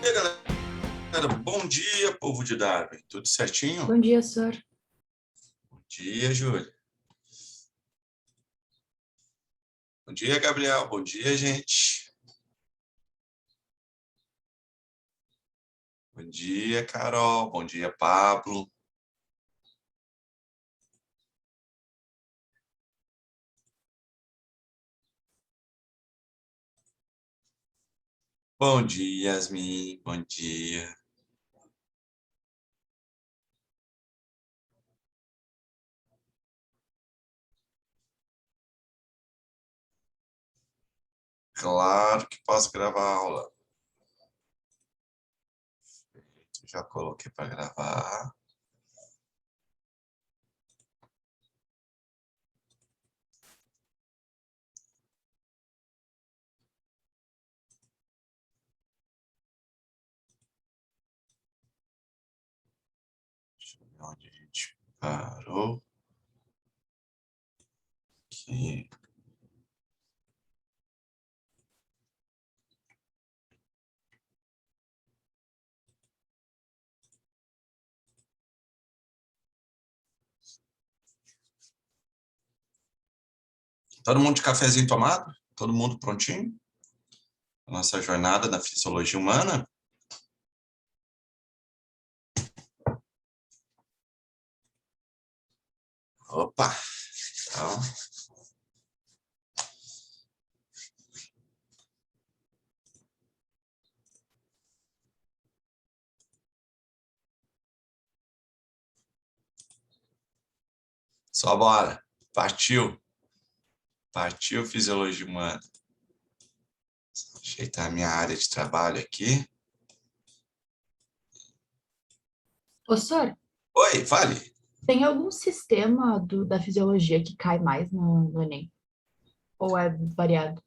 E aí, galera, bom dia, povo de Darwin. Tudo certinho? Bom dia, senhor. Bom dia, Júlia. Bom dia, Gabriel. Bom dia, gente. Bom dia, Carol. Bom dia, Pablo. Bom dia, Yasmin. Bom dia. Claro que posso gravar a aula. Já coloquei para gravar. Deixa eu ver onde a gente parou. Aqui. Todo mundo de cafezinho tomado? Todo mundo prontinho? Nossa jornada na fisiologia humana? Opa! Então, só bora. Partiu. Partiu fisiologia humana. Ajeitar a minha área de trabalho aqui. Ô, senhor, Oi, fale. tem algum sistema da fisiologia que cai mais no Enem? Ou é variado?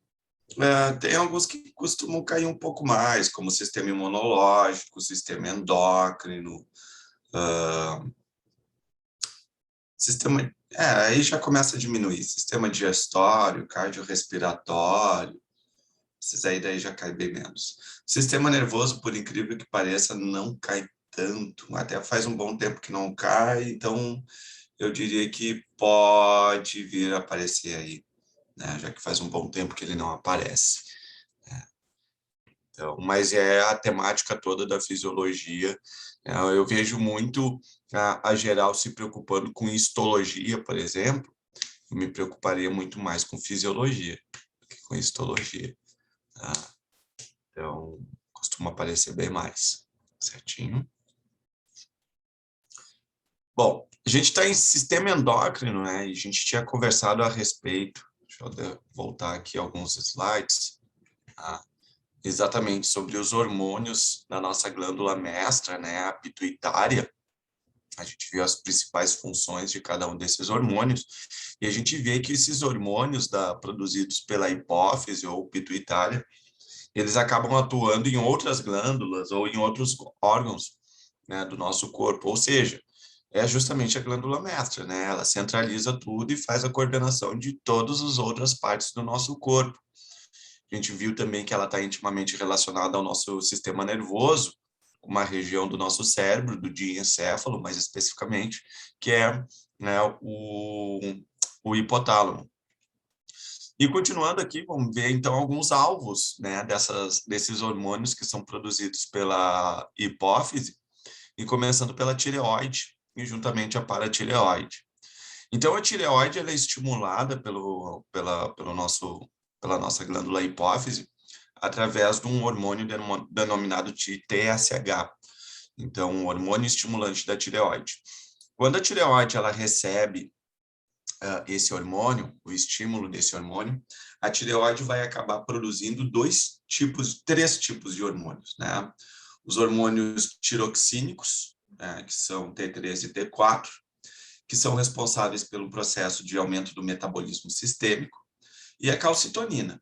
Tem alguns que costumam cair um pouco mais, como o sistema imunológico, o sistema endócrino, sistema... aí já começa a diminuir. Sistema digestório, cardiorrespiratório, esses aí daí já cai bem menos. Sistema nervoso, por incrível que pareça, não cai tanto. Até faz um bom tempo que não cai, então eu diria que pode vir a aparecer aí, né? Já que faz um bom tempo que ele não aparece. Então, mas é a temática toda da fisiologia. Eu vejo muito a geral se preocupando com histologia, por exemplo. Eu me preocuparia muito mais com fisiologia do que com histologia. Tá? Então, costuma aparecer bem mais. Certinho? Bom, a gente está em sistema endócrino, né? E a gente tinha conversado a respeito. Deixa eu voltar aqui alguns slides. Tá? Exatamente sobre os hormônios da nossa glândula mestra, né, a pituitária. A gente viu as principais funções de cada um desses hormônios e a gente vê que esses hormônios produzidos pela hipófise ou pituitária, eles acabam atuando em outras glândulas ou em outros órgãos, né, do nosso corpo, ou seja, é justamente a glândula mestra, né? Ela centraliza tudo e faz a coordenação de todas as outras partes do nosso corpo. A gente viu também que ela está intimamente relacionada ao nosso sistema nervoso, uma região do nosso cérebro, do diencéfalo, mais especificamente, que é, né, o hipotálamo. E continuando aqui, vamos ver então alguns alvos, né, desses hormônios que são produzidos pela hipófise, e começando pela tireoide, e juntamente a paratireoide. Então, a tireoide ela é estimulada pela nossa glândula hipófise através de um hormônio denominado de TSH. Então, um hormônio estimulante da tireoide. Quando a tireoide ela recebe esse hormônio, o estímulo desse hormônio, a tireoide vai acabar produzindo três tipos de hormônios, né? Os hormônios tiroxínicos, né, que são T3 e T4, que são responsáveis pelo processo de aumento do metabolismo sistêmico, e a calcitonina,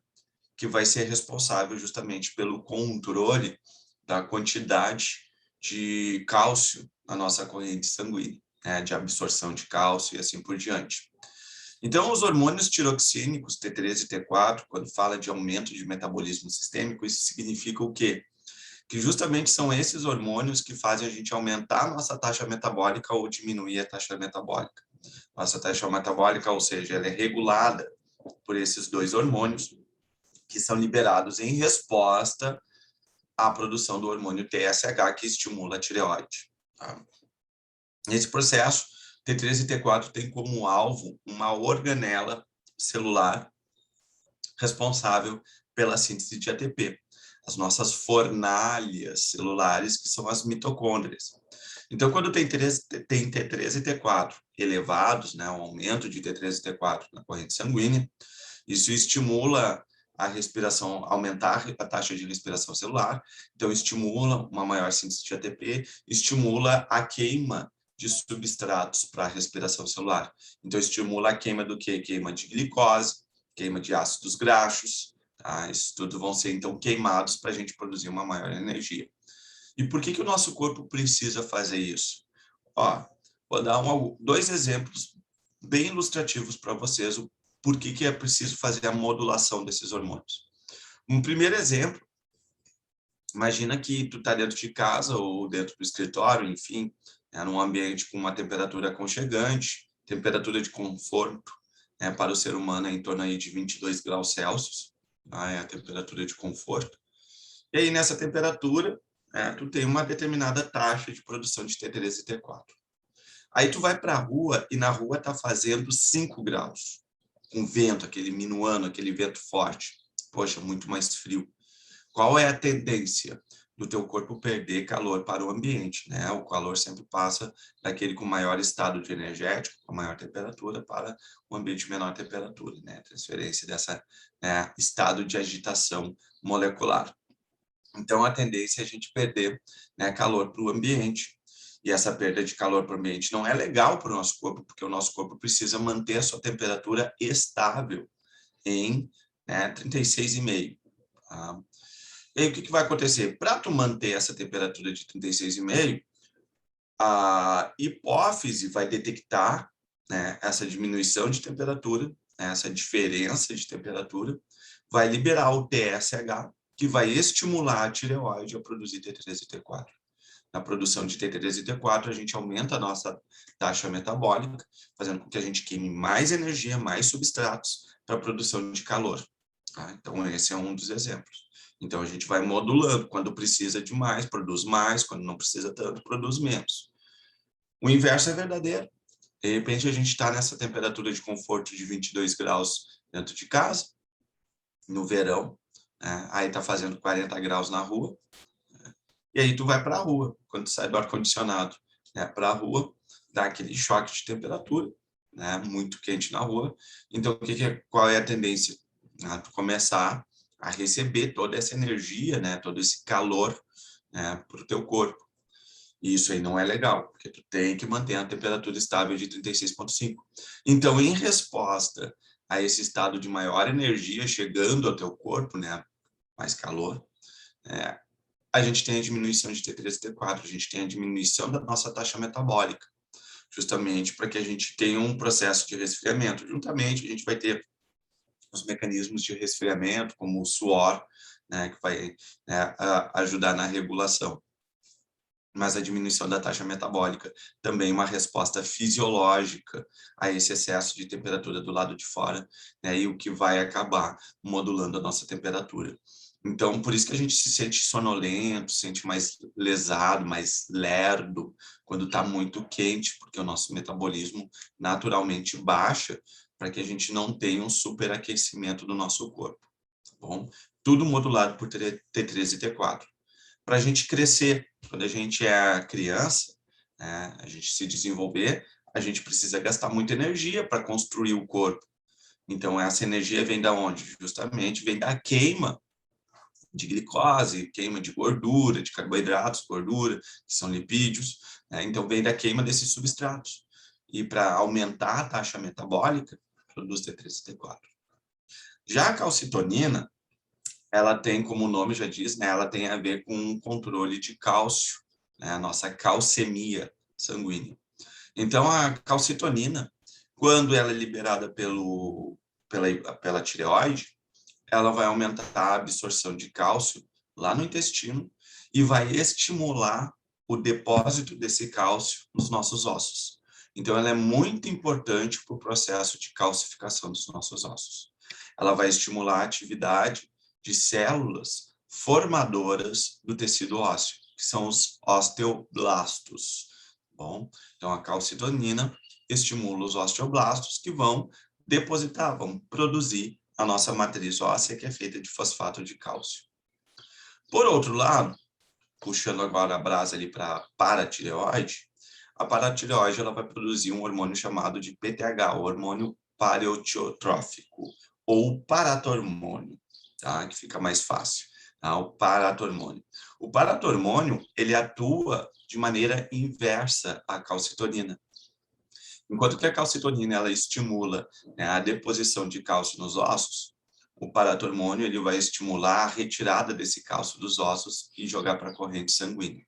que vai ser responsável justamente pelo controle da quantidade de cálcio na nossa corrente sanguínea, né, de absorção de cálcio e assim por diante. Então, os hormônios tiroxínicos, T3 e T4, quando fala de aumento de metabolismo sistêmico, isso significa o quê? que justamente são esses hormônios que fazem a gente aumentar a nossa taxa metabólica ou diminuir a taxa metabólica. Nossa taxa metabólica, ou seja, ela é regulada por esses dois hormônios que são liberados em resposta à produção do hormônio TSH, que estimula a tireoide. Tá? Nesse processo, T3 e T4 tem como alvo uma organela celular responsável pela síntese de ATP, as nossas fornalhas celulares, que são as mitocôndrias. Então, quando tem T3 e T4 elevados, né, um aumento de T3 e T4 na corrente sanguínea, isso estimula a respiração, aumentar a taxa de respiração celular, então estimula uma maior síntese de ATP, estimula a queima de substratos para a respiração celular. Então, estimula a queima do quê? Queima de glicose, queima de ácidos graxos, tá? Isso tudo vão ser, então, queimados para a gente produzir uma maior energia. E por que o nosso corpo precisa fazer isso? Ó, vou dar dois exemplos bem ilustrativos para vocês, o porquê que é preciso fazer a modulação desses hormônios. Um primeiro exemplo, imagina que tu está dentro de casa ou dentro do escritório, enfim, num ambiente com uma temperatura aconchegante, temperatura de conforto, para o ser humano é em torno aí de 22 graus Celsius, tá? É a temperatura de conforto. E aí, nessa temperatura, tu tem uma determinada taxa de produção de T3 e T4. Aí tu vai para a rua e na rua está fazendo 5 graus, com vento, aquele minuano, aquele vento forte. Poxa, muito mais frio. Qual é a tendência do teu corpo perder calor para o ambiente, né? O calor sempre passa daquele com maior estado de energético, com maior temperatura, para o ambiente de menor temperatura, né? Transferência dessa estado de agitação molecular. Então, a tendência é a gente perder, né, calor para o ambiente. E essa perda de calor para o ambiente não é legal para o nosso corpo, porque o nosso corpo precisa manter a sua temperatura estável em 36,5. Tá? E aí, o que vai acontecer? Para tu manter essa temperatura de 36,5, a hipófise vai detectar, né, essa diminuição de temperatura, essa diferença de temperatura, vai liberar o TSH, que vai estimular a tireoide a produzir T3 e T4. Na produção de T3 e T4, a gente aumenta a nossa taxa metabólica, fazendo com que a gente queime mais energia, mais substratos para a produção de calor. Tá? Então, esse é um dos exemplos. Então, a gente vai modulando. Quando precisa de mais, produz mais. Quando não precisa tanto, produz menos. O inverso é verdadeiro. De repente, a gente está nessa temperatura de conforto de 22 graus dentro de casa, no verão, aí está fazendo 40 graus na rua, e aí tu vai para a rua, quando tu sai do ar-condicionado, para a rua, dá aquele choque de temperatura, muito quente na rua. Então, qual é a tendência? Tu começar a receber toda essa energia, todo esse calor para o teu corpo. E isso aí não é legal, porque tu tem que manter a temperatura estável de 36,5. Então, em resposta a esse estado de maior energia chegando ao teu corpo, mais calor, a gente tem a diminuição de T3 e T4, a gente tem a diminuição da nossa taxa metabólica, justamente para que a gente tenha um processo de resfriamento. Juntamente, a gente vai ter os mecanismos de resfriamento, como o suor, que vai ajudar na regulação. Mas a diminuição da taxa metabólica também uma resposta fisiológica a esse excesso de temperatura do lado de fora, e o que vai acabar modulando a nossa temperatura. Então, por isso que a gente se sente sonolento, se sente mais lesado, mais lerdo, quando está muito quente, porque o nosso metabolismo naturalmente baixa para que a gente não tenha um superaquecimento do nosso corpo, tá bom? Tudo modulado por T3 e T4. Para a gente crescer, quando a gente é criança, a gente se desenvolver, a gente precisa gastar muita energia para construir o corpo. Então, essa energia vem da onde? Justamente vem da queima de glicose, queima de gordura, de carboidratos, gordura, que são lipídios. Então, vem da queima desses substratos. E para aumentar a taxa metabólica, produz T3 e T4. Já a calcitonina, ela tem, como o nome já diz, ela tem a ver com o controle de cálcio, a nossa calcemia sanguínea. Então, a calcitonina, quando ela é liberada pela tireoide, ela vai aumentar a absorção de cálcio lá no intestino e vai estimular o depósito desse cálcio nos nossos ossos. Então, ela é muito importante para o processo de calcificação dos nossos ossos. Ela vai estimular a atividade de células formadoras do tecido ósseo, que são os osteoblastos. Bom, então a calcitonina estimula os osteoblastos que vão depositar, vão produzir a nossa matriz óssea, que é feita de fosfato de cálcio. Por outro lado, puxando agora a brasa ali para a paratireoide, a paratireoide ela vai produzir um hormônio chamado de PTH, o hormônio pareotiotrófico, ou paratormônio, tá? Que fica mais fácil, tá? O paratormônio. O paratormônio, ele atua de maneira inversa à calcitonina. Enquanto que a calcitonina ela estimula, né, a deposição de cálcio nos ossos, o paratormônio ele vai estimular a retirada desse cálcio dos ossos e jogar para a corrente sanguínea.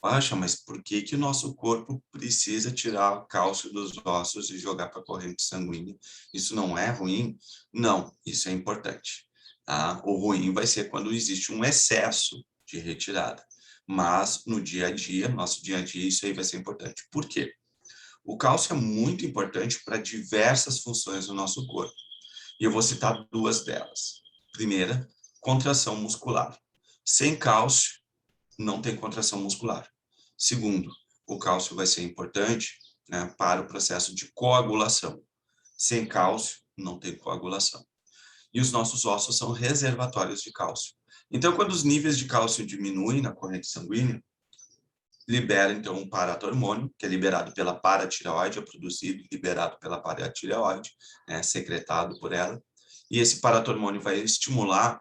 Poxa, mas por que que o nosso corpo precisa tirar o cálcio dos ossos e jogar para a corrente sanguínea? Isso não é ruim? Não, isso é importante. Tá? O ruim vai ser quando existe um excesso de retirada. Mas no dia a dia, nosso dia a dia, isso aí vai ser importante. Por quê? O cálcio é muito importante para diversas funções do nosso corpo. E eu vou citar duas delas. Primeira, contração muscular. Sem cálcio, não tem contração muscular. Segundo, o cálcio vai ser importante, né, para o processo de coagulação. Sem cálcio, não tem coagulação. E os nossos ossos são reservatórios de cálcio. Então, quando os níveis de cálcio diminuem na corrente sanguínea, libera, então, um paratormônio, que é liberado pela paratireoide, é produzido e liberado pela paratireoide, né, secretado por ela. E esse paratormônio vai estimular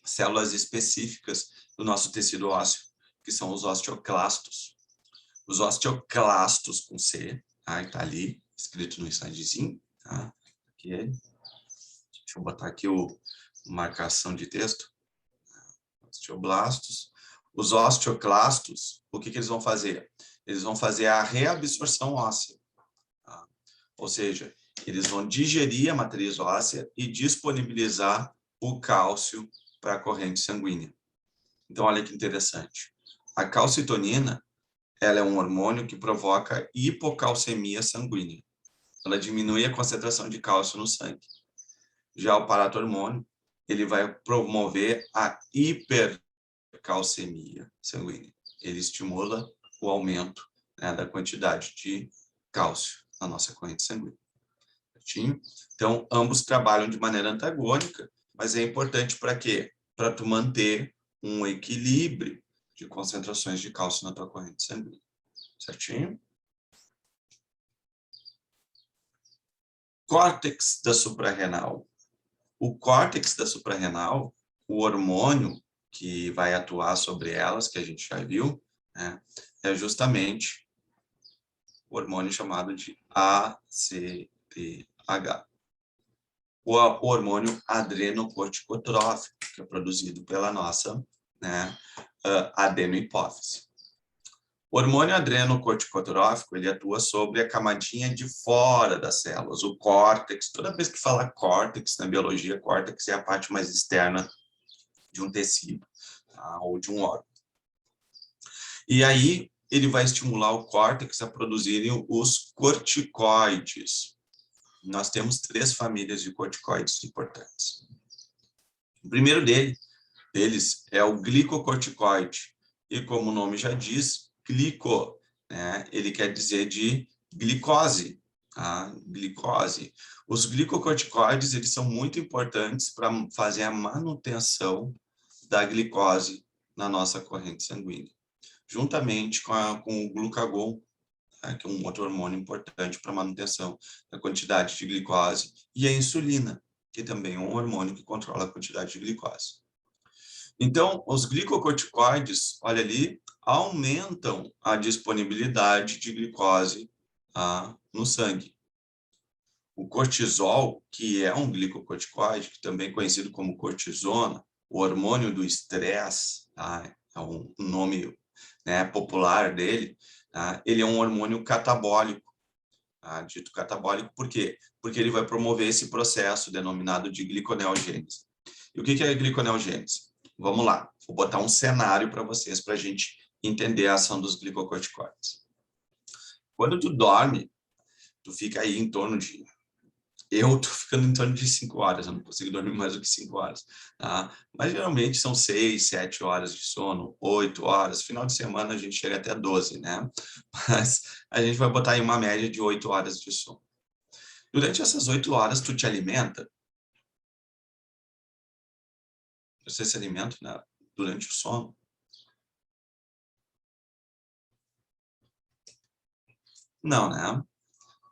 células específicas do nosso tecido ósseo, que são os osteoclastos. Os osteoclastos com C, tá? Está ali, escrito no slidezinho, tá? Aqui, deixa eu botar aqui o marcação de texto. Osteoblastos. Os osteoclastos, o que eles vão fazer? Eles vão fazer a reabsorção óssea. Tá? Ou seja, eles vão digerir a matriz óssea e disponibilizar o cálcio para a corrente sanguínea. Então, olha que interessante. A calcitonina, ela é um hormônio que provoca hipocalcemia sanguínea. Ela diminui a concentração de cálcio no sangue. Já o paratormônio, ele vai promover a hipercalcemia sanguínea. Ele estimula o aumento, né, da quantidade de cálcio na nossa corrente sanguínea. Certinho? Então, ambos trabalham de maneira antagônica, mas é importante para quê? Para tu manter um equilíbrio de concentrações de cálcio na tua corrente sanguínea. Certinho? Córtex da suprarrenal. O córtex da suprarrenal, o hormônio que vai atuar sobre elas, que a gente já viu, né, é justamente o hormônio chamado de ACTH. O hormônio adrenocorticotrófico, que é produzido pela nossa, né, adenohipófise. O hormônio adrenocorticotrófico, ele atua sobre a camadinha de fora das células, o córtex. Toda vez que fala córtex na biologia, córtex é a parte mais externa de um tecido, tá? Ou de um órgão. E aí, ele vai estimular o córtex a produzirem os corticoides. Nós temos 3 famílias de corticoides importantes. O primeiro deles é o glicocorticoide. E como o nome já diz, glico, né? Ele quer dizer de glicose. Tá? Glicose. Os glicocorticoides, eles são muito importantes para fazer a manutenção da glicose na nossa corrente sanguínea, juntamente com o glucagon, tá? Que é um outro hormônio importante para a manutenção da quantidade de glicose, e a insulina, que também é um hormônio que controla a quantidade de glicose. Então, os glicocorticoides, olha ali, aumentam a disponibilidade de glicose no sangue. O cortisol, que é um glicocorticoide, que também é conhecido como cortisona, o hormônio do estresse, tá? É um nome, né, popular dele, tá? Ele é um hormônio catabólico. Tá? Dito catabólico por quê? Porque ele vai promover esse processo denominado de gliconeogênese. E o que é a gliconeogênese? Vamos lá, vou botar um cenário para vocês para a gente entender a ação dos glicocorticoides. Quando tu dorme, tu fica aí em torno de... Eu tô ficando em torno de 5 horas, eu não consigo dormir mais do que 5 horas, tá? Mas geralmente são 6, 7 horas de sono, 8 horas. Final de semana a gente chega até 12, né? Mas a gente vai botar aí uma média de 8 horas de sono. Durante essas 8 horas, tu te alimenta? Você se alimenta, né, durante o sono? Não, né?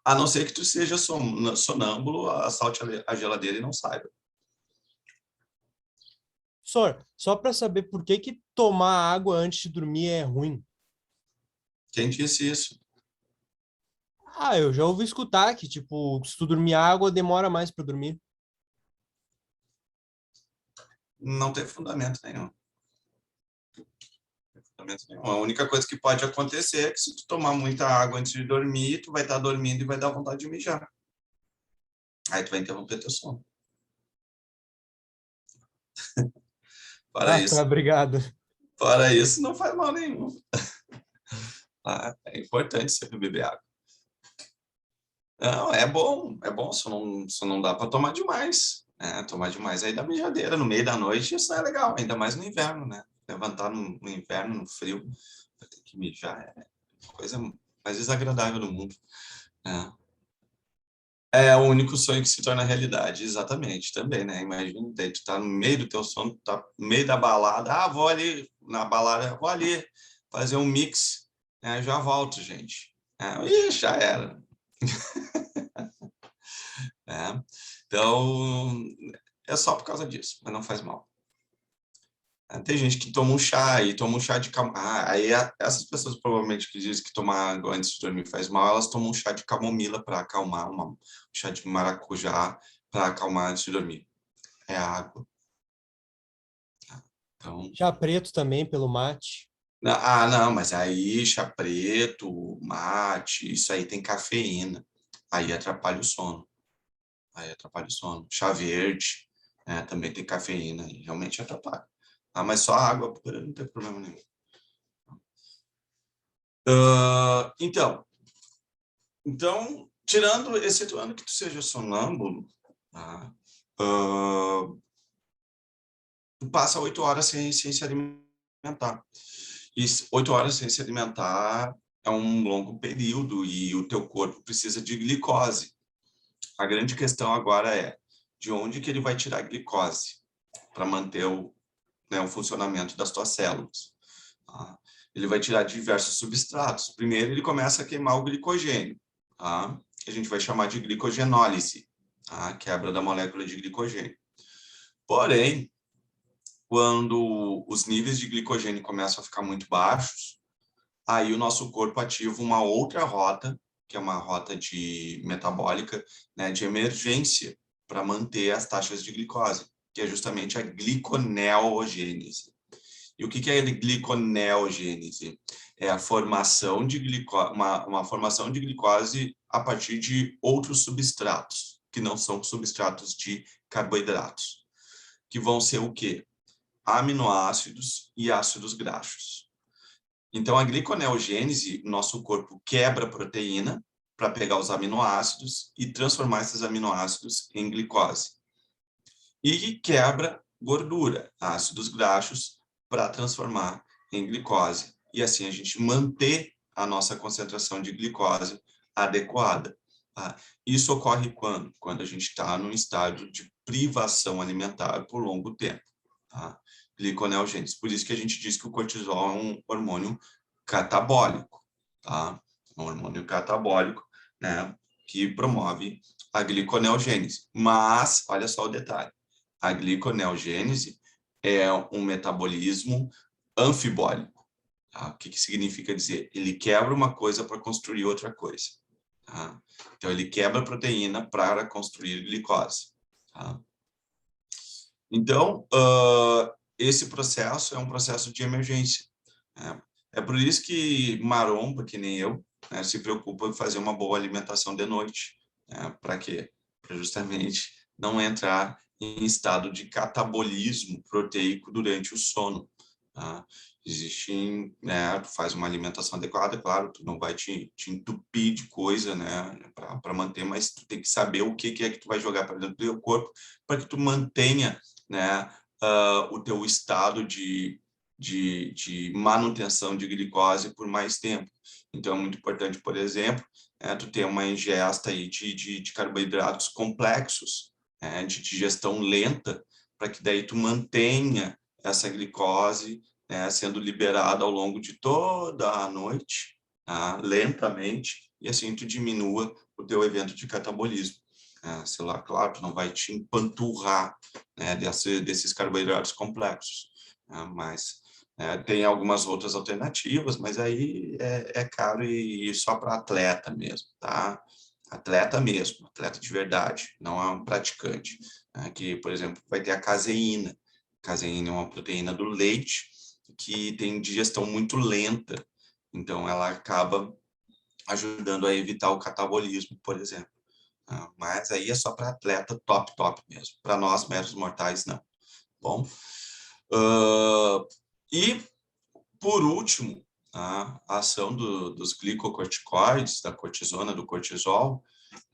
A não ser que tu seja sonâmbulo, assalte a geladeira e não saiba. Professor, só para saber por que que tomar água antes de dormir é ruim. Quem disse isso? Ah, eu já ouvi escutar que, tipo, se tu dormir água, demora mais para dormir. Não tem fundamento nenhum. A única coisa que pode acontecer é que se tu tomar muita água antes de dormir, tu vai estar dormindo e vai dar vontade de mijar. Aí tu vai interromper teu sono. Ah, tá, obrigado. Para isso não faz mal nenhum. É importante sempre beber água. Não, é bom, só não dá para tomar demais. Tomar demais aí dá mijadeira no meio da noite, isso não é legal, ainda mais no inverno, né? Levantar no inverno, no frio, vai ter que mijar, é a coisa mais desagradável do mundo. É o único sonho que se torna realidade, exatamente, também, né? Imagina, daí tu tá no meio do teu sono, tu tá no meio da balada, vou ali na balada, vou ali fazer um mix, né? Já volto, gente. Já era. Então, é só por causa disso, mas não faz mal. Tem gente que toma um chá e toma um chá de camomila. Essas pessoas provavelmente que dizem que tomar água antes de dormir faz mal, elas tomam um chá de camomila para acalmar, um chá de maracujá para acalmar antes de dormir. É água. Então, Chá preto também, pelo mate. não, mas aí chá preto, mate, isso aí tem cafeína. Aí atrapalha o sono. Chá verde, né, também tem cafeína e realmente atrapalha. Mas só água pura não tem problema nenhum. Então, excetuando que tu seja sonâmbulo, tá? Tu passa 8 horas sem se alimentar. E 8 horas sem se alimentar é um longo período e o teu corpo precisa de glicose. A grande questão agora é de onde que ele vai tirar a glicose para manter o funcionamento das tuas células. Tá? Ele vai tirar de diversos substratos. Primeiro, ele começa a queimar o glicogênio, tá? Que a gente vai chamar de glicogenólise, tá? Quebra da molécula de glicogênio. Porém, quando os níveis de glicogênio começam a ficar muito baixos, aí o nosso corpo ativa uma outra rota, que é uma rota metabólica, né, de emergência, para manter as taxas de glicose, que é justamente a gliconeogênese. E o que é a gliconeogênese? É a formação de uma formação de glicose a partir de outros substratos, que não são substratos de carboidratos, que vão ser o quê? Aminoácidos e ácidos graxos. Então, a gliconeogênese, nosso corpo quebra a proteína para pegar os aminoácidos e transformar esses aminoácidos em glicose. E quebra gordura, ácidos graxos, para transformar em glicose. E assim a gente manter a nossa concentração de glicose adequada. Tá? Isso ocorre quando? Quando a gente está num estágio de privação alimentar por longo tempo. Tá? Gliconeogênese. Por isso que a gente diz que o cortisol é um hormônio catabólico. Tá? Um hormônio catabólico, né? Que promove a gliconeogênese. Mas, olha só o detalhe, a gliconeogênese é um metabolismo anfibólico. Tá? O que significa dizer? Ele quebra uma coisa para construir outra coisa. Tá? Então, ele quebra a proteína para construir glicose. Tá? Então, esse processo é um processo de emergência. Né? É por isso que maromba, que nem eu, né, se preocupa em fazer uma boa alimentação de noite. Né? Para quê? Para justamente não entrar em estado de catabolismo proteico durante o sono. Tá? Existe, né, tu faz uma alimentação adequada, claro, tu não vai te entupir de coisa, né, para manter, mas tu tem que saber o que é que tu vai jogar para dentro do teu corpo para que tu mantenha, né, o teu estado de manutenção de glicose por mais tempo. Então, é muito importante, por exemplo, tu ter uma ingesta aí de carboidratos complexos, de digestão lenta, para que daí tu mantenha essa glicose, né, sendo liberada ao longo de toda a noite, tá? Lentamente, e assim tu diminua o teu evento de catabolismo. Sei lá, claro, tu não vai te empanturrar, né, desses carboidratos complexos, né, mas tem algumas outras alternativas, mas aí é caro e só para atleta mesmo, tá? Atleta mesmo, atleta de verdade, não é um praticante. Que, por exemplo, vai ter a caseína. Caseína é uma proteína do leite que tem digestão muito lenta, então ela acaba ajudando a evitar o catabolismo, por exemplo. Mas aí é só para atleta top mesmo. Para nós, meros mortais, não. Bom, e por último, a ação dos glicocorticoides, da cortisona, do cortisol,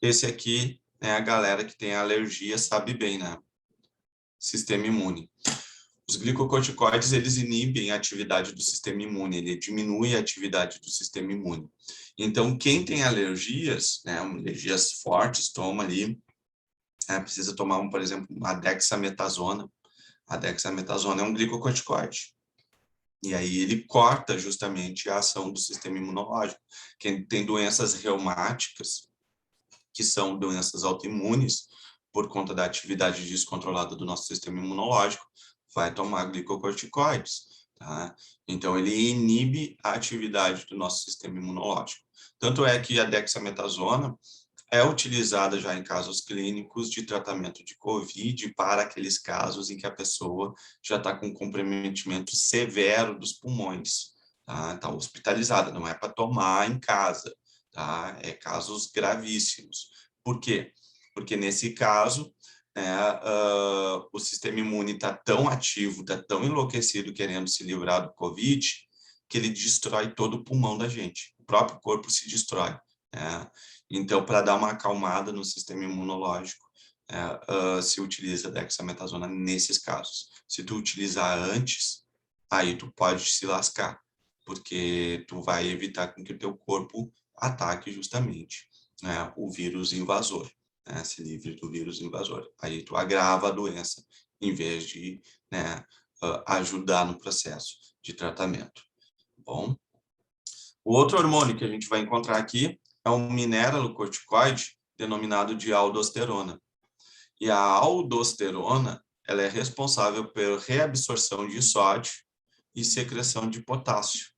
esse aqui, né, a galera que tem alergia sabe bem, né? Sistema imune. Os glicocorticoides, eles inibem a atividade do sistema imune, ele diminui a atividade do sistema imune. Então, quem tem alergias, né, alergias fortes, toma ali, precisa tomar, por exemplo, uma dexametasona. A dexametasona é um glicocorticoide. E aí ele corta justamente a ação do sistema imunológico. Quem tem doenças reumáticas, que são doenças autoimunes, por conta da atividade descontrolada do nosso sistema imunológico, vai tomar glicocorticoides. Tá? Então, ele inibe a atividade do nosso sistema imunológico. Tanto é que a dexametasona é utilizada já em casos clínicos de tratamento de COVID para aqueles casos em que a pessoa já está com comprometimento severo dos pulmões, tá? Está hospitalizada, não é para tomar em casa, tá? É casos gravíssimos. Por quê? Porque nesse caso, o sistema imune está tão ativo, está tão enlouquecido querendo se livrar do COVID, que ele destrói todo o pulmão da gente. O próprio corpo se destrói. Então, para dar uma acalmada no sistema imunológico, se utiliza dexametasona nesses casos. Se tu utilizar antes, aí tu pode se lascar, porque tu vai evitar com que o teu corpo ataque justamente o vírus invasor, se livre do vírus invasor. Aí tu agrava a doença, em vez de ajudar no processo de tratamento. Bom, o outro hormônio que a gente vai encontrar aqui é um mineralocorticoide denominado de aldosterona. E a aldosterona, ela é responsável pela reabsorção de sódio e secreção de potássio.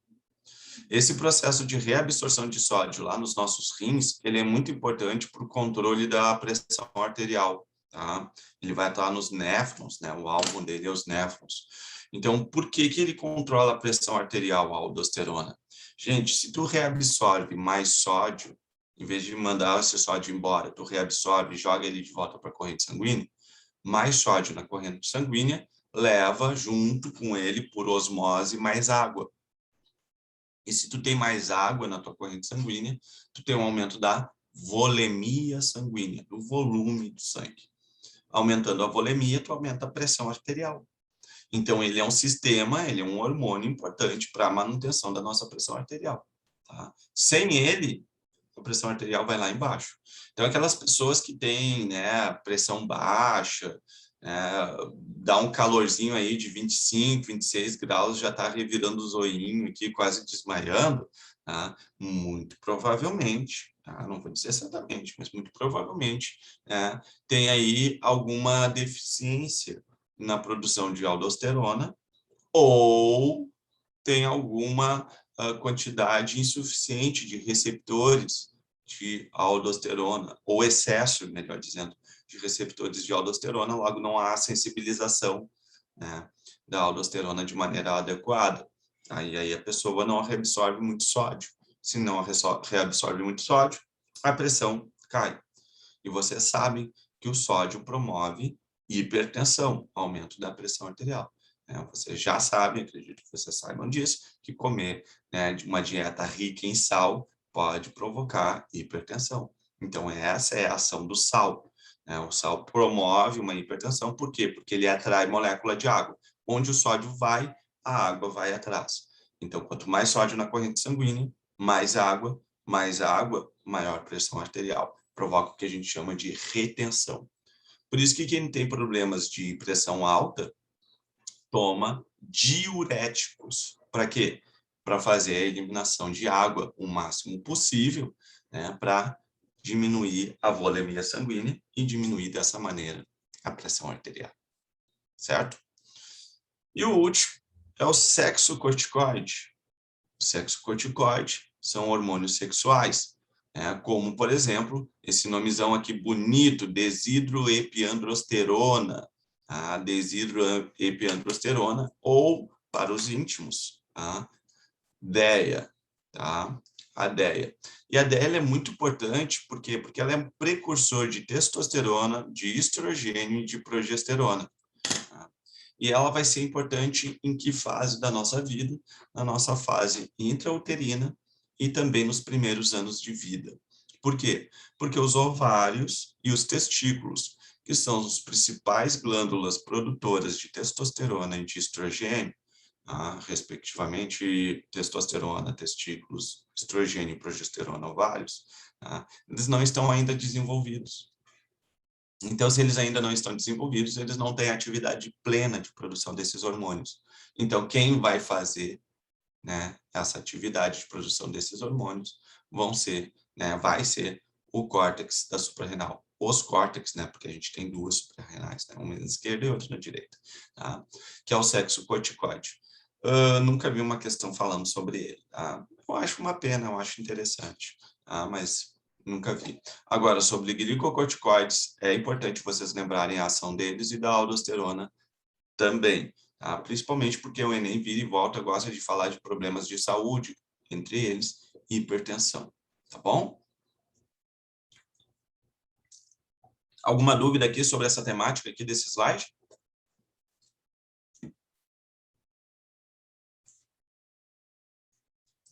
Esse processo de reabsorção de sódio lá nos nossos rins, ele é muito importante para o controle da pressão arterial, tá? Ele vai estar nos néfrons, né? O alvo dele é os néfrons. Então, por que ele controla a pressão arterial, a aldosterona? Gente, se tu reabsorve mais sódio, em vez de mandar esse sódio embora, tu reabsorve e joga ele de volta para a corrente sanguínea, mais sódio na corrente sanguínea leva junto com ele, por osmose, mais água. E se tu tem mais água na tua corrente sanguínea, tu tem um aumento da volemia sanguínea, do volume do sangue. Aumentando a volemia, tu aumenta a pressão arterial. Então, ele é um sistema, ele é um hormônio importante para a manutenção da nossa pressão arterial. Tá? Sem ele, a pressão arterial vai lá embaixo. Então, aquelas pessoas que têm pressão baixa, dá um calorzinho aí de 25, 26 graus, já está revirando o zoinho aqui, quase desmaiando, tá? Muito provavelmente, tá? Não vou dizer certamente, mas muito provavelmente, tem aí alguma deficiência na produção de aldosterona ou tem alguma quantidade insuficiente de receptores de aldosterona, ou excesso, melhor dizendo, de receptores de aldosterona, logo não há sensibilização da aldosterona de maneira adequada. Aí a pessoa não reabsorve muito sódio. Se não reabsorve muito sódio, a pressão cai. E vocês sabem que o sódio promove hipertensão, aumento da pressão arterial. Vocês já sabem, acredito que vocês saibam disso, que comer, né, uma dieta rica em sal pode provocar hipertensão. Então, essa é a ação do sal. O sal promove uma hipertensão, por quê? Porque ele atrai molécula de água. Onde o sódio vai, a água vai atrás. Então, quanto mais sódio na corrente sanguínea, mais água, maior pressão arterial. Provoca o que a gente chama de retenção. Por isso que quem tem problemas de pressão alta, toma diuréticos. Para quê? Para fazer a eliminação de água o máximo possível, né, para diminuir a volemia sanguínea e diminuir dessa maneira a pressão arterial. Certo? E o último é o sexo corticoide. O sexo corticoide são hormônios sexuais, né, como, por exemplo, esse nomezão aqui bonito, desidroepiandrosterona, a desidroepiandrosterona, ou, para os íntimos, a DEA, tá? A DEA. E a DEA é muito importante, por quê? Porque ela é um precursor de testosterona, de estrogênio e de progesterona. Tá? E ela vai ser importante em que fase da nossa vida? Na nossa fase intrauterina e também nos primeiros anos de vida. Por quê? Porque os ovários e os testículos, que são as principais glândulas produtoras de testosterona e de estrogênio, respectivamente, testosterona, testículos, estrogênio e progesterona, ovários, eles não estão ainda desenvolvidos. Então, se eles ainda não estão desenvolvidos, eles não têm atividade plena de produção desses hormônios. Então, quem vai fazer, né, essa atividade de produção desses hormônios vai ser o córtex da suprarrenal. Os córtex, né, porque a gente tem duas suprarrenais, né, uma na esquerda e outra na direita, tá? Que é o sexo corticoide. Nunca vi uma questão falando sobre ele, tá? Eu acho uma pena, eu acho interessante, tá? Mas nunca vi. Agora, sobre glicocorticoides, é importante vocês lembrarem a ação deles e da aldosterona também, tá? Principalmente porque o Enem vira e volta, gosta de falar de problemas de saúde, entre eles, hipertensão, tá bom? Alguma dúvida aqui sobre essa temática aqui desse slide?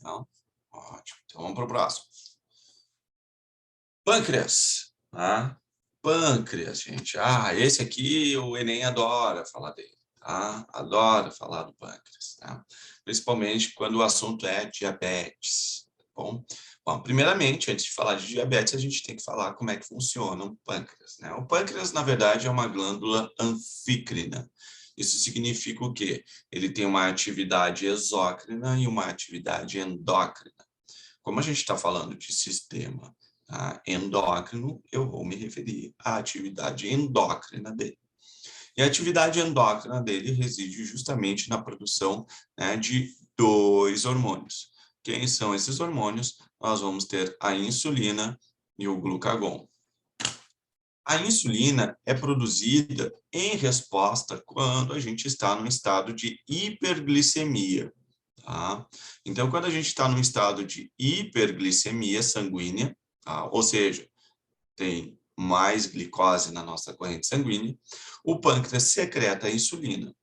Não? Ótimo. Então, vamos para o próximo. Pâncreas. Tá? Pâncreas, gente. Esse aqui o Enem adora falar dele. Tá? Adora falar do pâncreas. Tá? Principalmente quando o assunto é diabetes. Tá bom? Bom, primeiramente, antes de falar de diabetes, a gente tem que falar como é que funciona o pâncreas. Né? O pâncreas, na verdade, é uma glândula anfícrina. Isso significa o quê? Ele tem uma atividade exócrina e uma atividade endócrina. Como a gente está falando de sistema endócrino, eu vou me referir à atividade endócrina dele. E a atividade endócrina dele reside justamente na produção, né, de dois hormônios. Quem são esses hormônios? Nós vamos ter a insulina e o glucagon. A insulina é produzida em resposta quando a gente está num estado de hiperglicemia. Tá? Então, quando a gente está num estado de hiperglicemia sanguínea, tá? Ou seja, tem mais glicose na nossa corrente sanguínea, o pâncreas secreta a insulina. O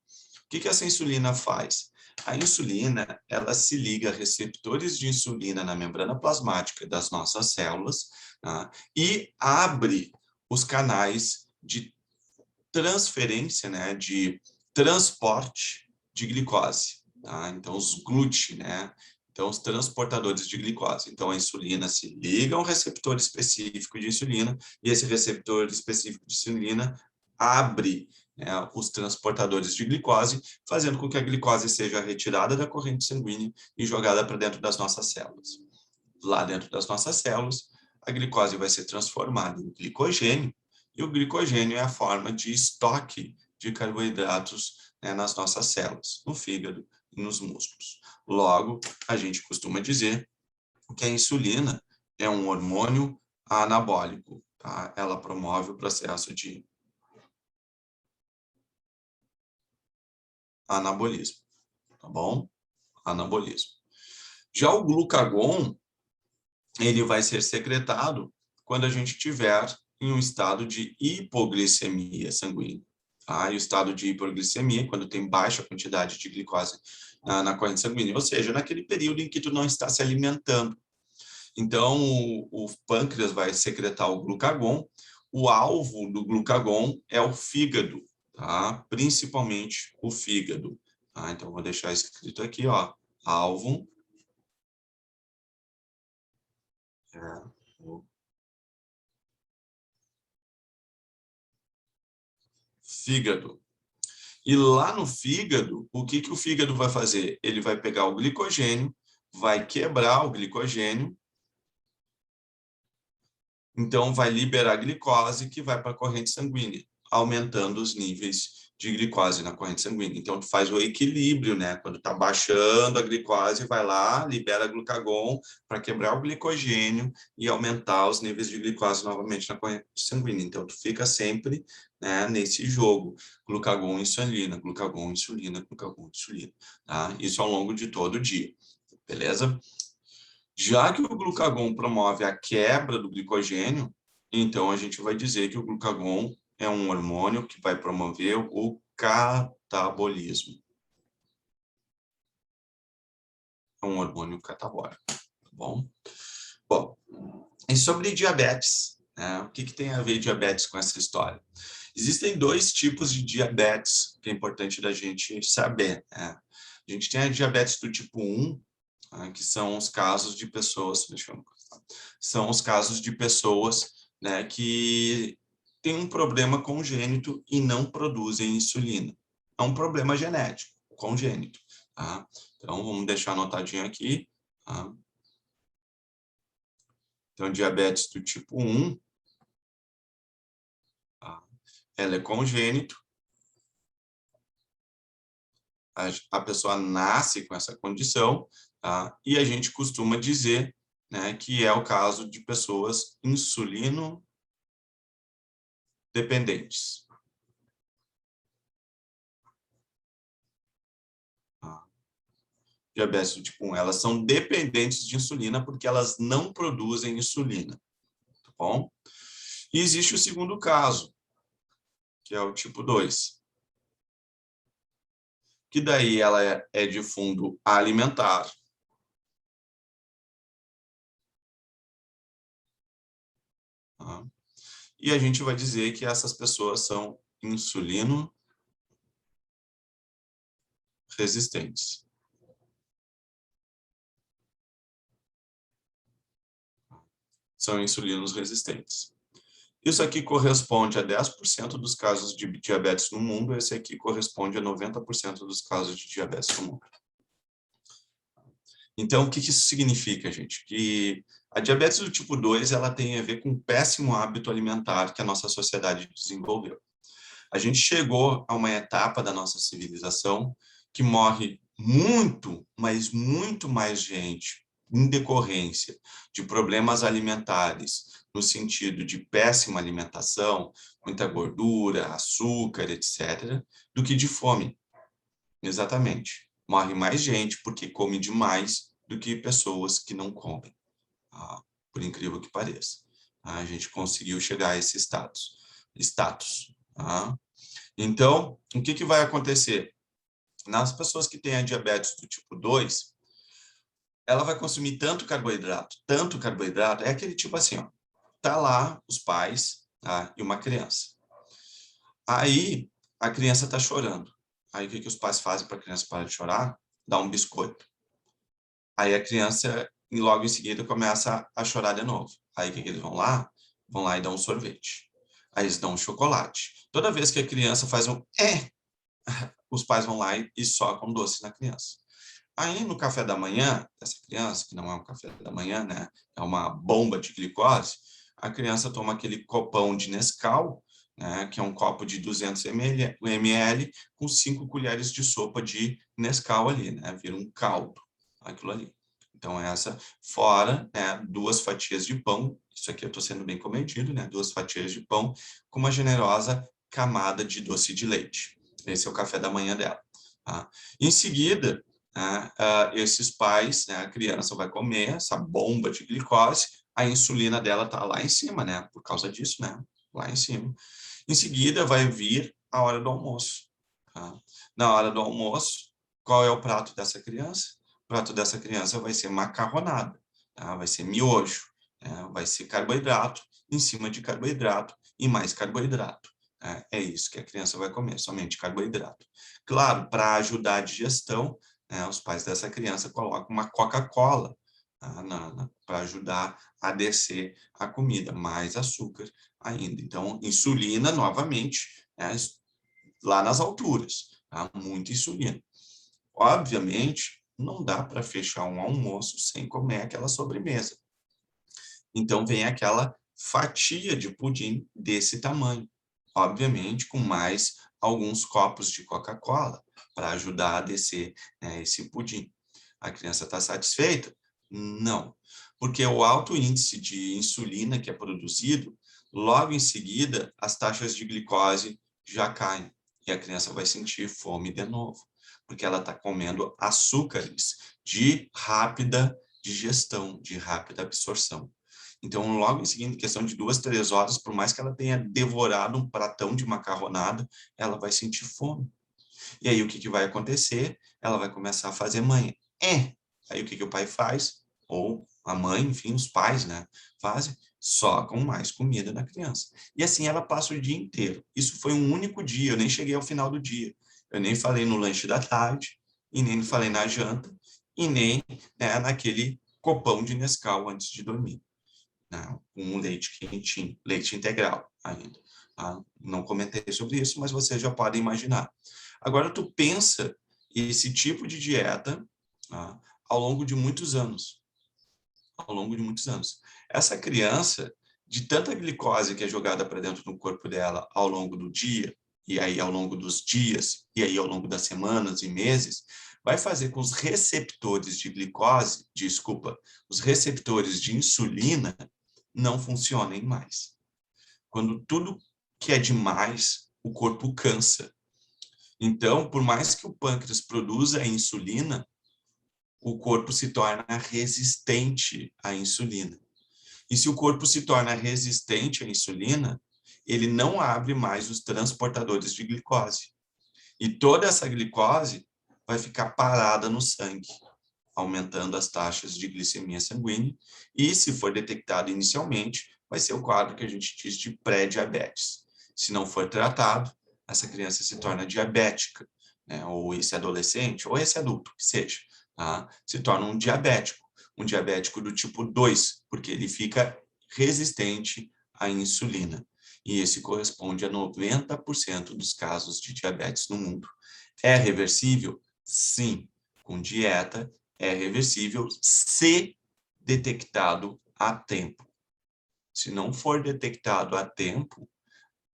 que essa insulina faz? A insulina, ela se liga a receptores de insulina na membrana plasmática das nossas células, tá? E abre os canais de transferência, né, de transporte de glicose. Tá? Então, os GLUT, né? Então, os transportadores de glicose. Então, a insulina se liga a um receptor específico de insulina e esse receptor específico de insulina abre, né, os transportadores de glicose, fazendo com que a glicose seja retirada da corrente sanguínea e jogada para dentro das nossas células. Lá dentro das nossas células, a glicose vai ser transformada em glicogênio e o glicogênio é a forma de estoque de carboidratos, né, nas nossas células, no fígado e nos músculos. Logo, a gente costuma dizer que a insulina é um hormônio anabólico, tá? Ela promove o processo de anabolismo, tá bom? Anabolismo. Já o glucagon, ele vai ser secretado quando a gente tiver em um estado de hipoglicemia sanguínea. tá? E o estado de hiperglicemia, quando tem baixa quantidade de glicose na corrente sanguínea, ou seja, naquele período em que tu não está se alimentando. Então, o pâncreas vai secretar o glucagon. O alvo do glucagon é o fígado, tá? Principalmente o fígado. Tá? Então, vou deixar escrito aqui, ó, alvo é o fígado. E lá no fígado, o que o fígado vai fazer? Ele vai pegar o glicogênio, vai quebrar o glicogênio, então vai liberar glicose que vai para a corrente sanguínea, aumentando os níveis de glicose na corrente sanguínea. Então, tu faz o equilíbrio, né? Quando está baixando a glicose, vai lá, libera glucagon para quebrar o glicogênio e aumentar os níveis de glicose novamente na corrente sanguínea. Então, tu fica sempre, né, nesse jogo, glucagon, insulina, glucagon, insulina, glucagon, insulina, tá? Isso ao longo de todo o dia, beleza? Já que o glucagon promove a quebra do glicogênio, então a gente vai dizer que o glucagon é um hormônio que vai promover o catabolismo. É um hormônio catabólico, tá bom? Bom, e sobre diabetes, né? O que tem a ver diabetes com essa história? Existem dois tipos de diabetes que é importante da gente saber, né? A gente tem a diabetes do tipo 1, que são os casos de pessoas, são os casos de pessoas, né, que têm um problema congênito e não produzem insulina. É um problema genético, congênito, tá? Então, vamos deixar anotadinho aqui, tá? Então, diabetes do tipo 1, tá? Ela é congênito, a pessoa nasce com essa condição, tá? E a gente costuma dizer, né, que é o caso de pessoas insulino dependentes. Tá? Diabetes do tipo 1, elas são dependentes de insulina porque elas não produzem insulina, tá bom? E existe o segundo caso, que é o tipo 2, que daí ela é de fundo alimentar, tá? E a gente vai dizer que essas pessoas são insulino resistentes. São insulinos resistentes. Isso aqui corresponde a 10% dos casos de diabetes no mundo, esse aqui corresponde a 90% dos casos de diabetes no mundo. Então, o que isso significa, gente? Que a diabetes do tipo 2, ela tem a ver com um péssimo hábito alimentar que a nossa sociedade desenvolveu. A gente chegou a uma etapa da nossa civilização que morre muito, mas muito mais gente em decorrência de problemas alimentares, no sentido de péssima alimentação, muita gordura, açúcar, etc., do que de fome. Exatamente. Morre mais gente porque come demais do que pessoas que não comem, tá? Por incrível que pareça. A gente conseguiu chegar a esse status, tá? Então, o que vai acontecer? Nas pessoas que têm a diabetes do tipo 2, ela vai consumir tanto carboidrato, é aquele tipo assim, ó, tá lá os pais, tá, e uma criança. Aí, a criança tá chorando. Aí, o que os pais fazem para a criança parar de chorar? Dá um biscoito. Aí, a criança, logo em seguida, começa a chorar de novo. Aí, o que eles vão lá? Vão lá e dão um sorvete. Aí, eles dão um chocolate. Toda vez que a criança faz um os pais vão lá e socam doce na criança. Aí, no café da manhã dessa criança, que não é um café da manhã, né? É uma bomba de glicose, a criança toma aquele copão de Nescau, né? Que é um copo de 200 ml com 5 colheres de sopa de Nescau ali, né? Vira um caldo, aquilo ali. Então, essa, fora, né, 2 fatias de pão, isso aqui eu estou sendo bem comedido, né? 2 fatias de pão com uma generosa camada de doce de leite. Esse é o café da manhã dela. Tá? Em seguida, né, esses pais, né, a criança vai comer essa bomba de glicose, a insulina dela está lá em cima, né, por causa disso, né, lá em cima. Em seguida, vai vir, a hora do almoço. Tá? Na hora do almoço, qual é o prato dessa criança? O prato dessa criança vai ser macarronada, tá? Vai ser miojo, né? Vai ser carboidrato em cima de carboidrato e mais carboidrato. Né? É isso que a criança vai comer, somente carboidrato. Claro, para ajudar a digestão, né, os pais dessa criança colocam uma Coca-Cola, tá? Para ajudar a descer a comida, mais açúcar ainda. Então, insulina, novamente, né, lá nas alturas, tá? Muita insulina. Obviamente, não dá para fechar um almoço sem comer aquela sobremesa. Então, vem aquela fatia de pudim desse tamanho, obviamente com mais alguns copos de Coca-Cola para ajudar a descer, né, esse pudim. A criança está satisfeita? Não, porque o alto índice de insulina que é produzido, logo em seguida, as taxas de glicose já caem e a criança vai sentir fome de novo, porque ela está comendo açúcares de rápida digestão, de rápida absorção. Então, logo em seguida, em questão de 2, 3 horas, por mais que ela tenha devorado um pratão de macarronada, ela vai sentir fome. E aí, o que vai acontecer? Ela vai começar a fazer manha. Aí, o que o pai faz? Ou a mãe, enfim, os pais, né? Fazem, socam mais comida na criança. E assim ela passa o dia inteiro. Isso foi um único dia, eu nem cheguei ao final do dia. Eu nem falei no lanche da tarde, e nem falei na janta, e nem, né, naquele copão de Nescau antes de dormir. Não, com leite quentinho, leite integral ainda. Tá? Não comentei sobre isso, mas você já pode imaginar. Agora, tu pensa esse tipo de dieta, tá, ao longo de muitos anos. Ao longo de muitos anos. Essa criança, de tanta glicose que é jogada para dentro do corpo dela ao longo do dia, e aí ao longo dos dias, e aí ao longo das semanas e meses, vai fazer com os receptores de glicose, desculpa, os receptores de insulina não funcionem mais. Quando tudo que é demais, o corpo cansa. Então, por mais que o pâncreas produza a insulina, o corpo se torna resistente à insulina. E se o corpo se torna resistente à insulina, ele não abre mais os transportadores de glicose. E toda essa glicose vai ficar parada no sangue, aumentando as taxas de glicemia sanguínea. E, se for detectado inicialmente, vai ser o quadro que a gente diz de pré-diabetes. Se não for tratado, essa criança se torna diabética, né? Ou esse adolescente, ou esse adulto, que seja, tá? Se torna um diabético do tipo 2, porque ele fica resistente à insulina. E esse corresponde a 90% dos casos de diabetes no mundo. É reversível? Sim. Com dieta, é reversível se detectado a tempo. Se não for detectado a tempo,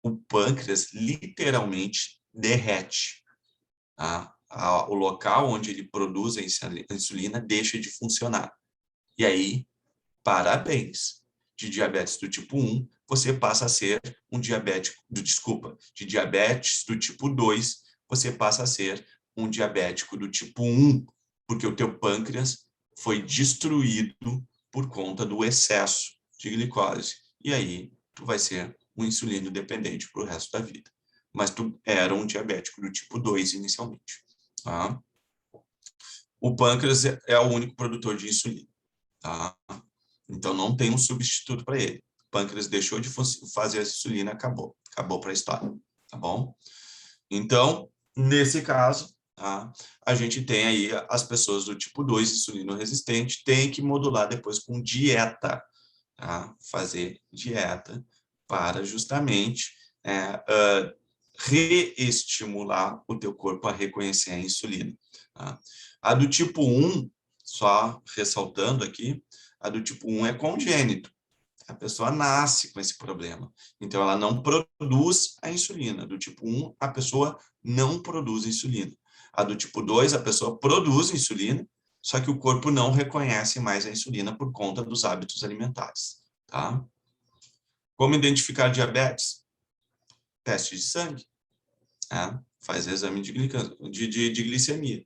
o pâncreas literalmente derrete. Tá? O local onde ele produz a insulina deixa de funcionar. E aí, parabéns. De diabetes do tipo 1, você passa a ser um diabético, de diabetes do tipo 2, você passa a ser um diabético do tipo 1, porque o teu pâncreas foi destruído por conta do excesso de glicose. E aí, tu vai ser um insulino dependente para o resto da vida. Mas tu era um diabético do tipo 2 inicialmente. Tá? O pâncreas é o único produtor de insulina. Tá? Então, não tem um substituto para ele. O pâncreas deixou de fazer a insulina, acabou. Acabou para a história, tá bom? Então, nesse caso, tá, a gente tem aí as pessoas do tipo 2, insulino resistente, tem que modular depois com dieta, tá? Fazer dieta para justamente reestimular o teu corpo a reconhecer a insulina. Tá? A do tipo 1, só ressaltando aqui, a do tipo 1 é congênito. A pessoa nasce com esse problema. Então, ela não produz a insulina. Do tipo 1, a pessoa não produz insulina. A do tipo 2, a pessoa produz insulina, só que o corpo não reconhece mais a insulina por conta dos hábitos alimentares. Tá? Como identificar diabetes? Teste de sangue. Tá? Faz exame de glicemia.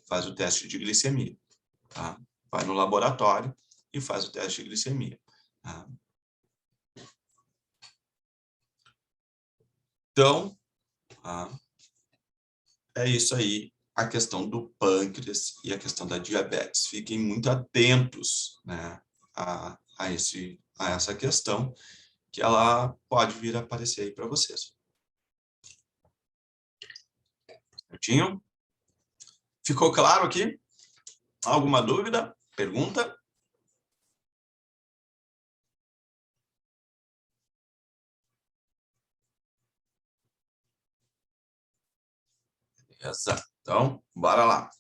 Faz o teste de glicemia. Tá? Vai no laboratório e faz o teste de glicemia. Tá? Então, tá? É isso aí, a questão do pâncreas e a questão da diabetes. Fiquem muito atentos, né, a essa questão, que ela pode vir a aparecer aí para vocês. Certinho? Ficou claro aqui? Alguma dúvida? Pergunta? Beleza. Então, bora lá.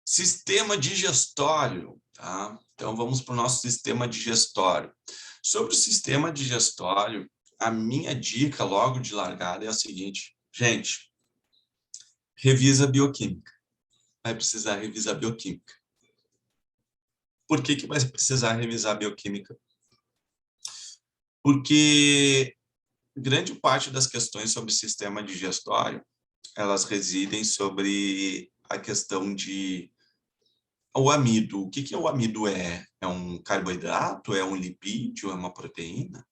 Sistema digestório, tá? Então, vamos para o nosso sistema digestório. Sobre o sistema digestório, a minha dica logo de largada é a seguinte. Gente, revisa a bioquímica. Vai precisar revisar a bioquímica. Por que que vai precisar revisar a bioquímica? Porque grande parte das questões sobre o sistema digestório, elas residem sobre a questão de o amido. O que que o amido é? É um carboidrato? É um lipídio? É uma proteína?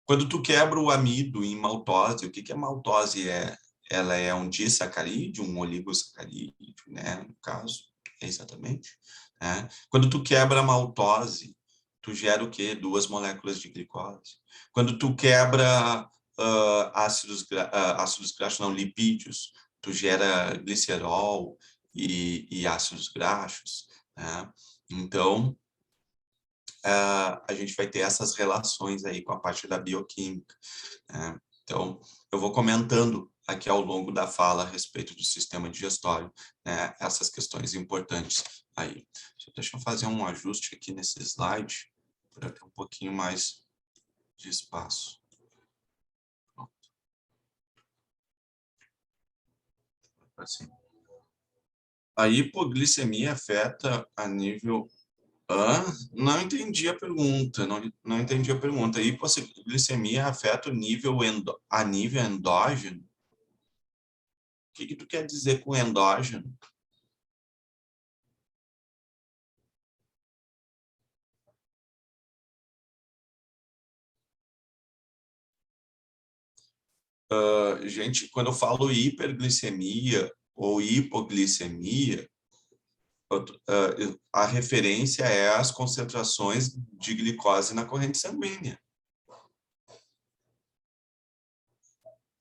Quando tu quebra o amido em maltose, o que que a maltose é? Ela é um disacarídeo, um oligosacarídeo, né? No caso, é exatamente. Né? Quando tu quebra a maltose, tu gera o quê? 2 moléculas de glicose. Quando tu quebra ácidos graxos, não, lipídios, tu gera glicerol e ácidos graxos. Né? Então, a gente vai ter essas relações aí com a parte da bioquímica. Né? Então, eu vou comentando aqui ao longo da fala a respeito do sistema digestório, né, essas questões importantes aí. Deixa eu fazer um ajuste aqui nesse slide, para ter um pouquinho mais de espaço. Pronto. Assim. A hipoglicemia afeta a nível... não entendi a pergunta, não entendi a pergunta. A hipoglicemia afeta o nível a nível endógeno? O que que tu quer dizer com endógeno? Gente, quando eu falo hiperglicemia ou hipoglicemia, a referência é as concentrações de glicose na corrente sanguínea.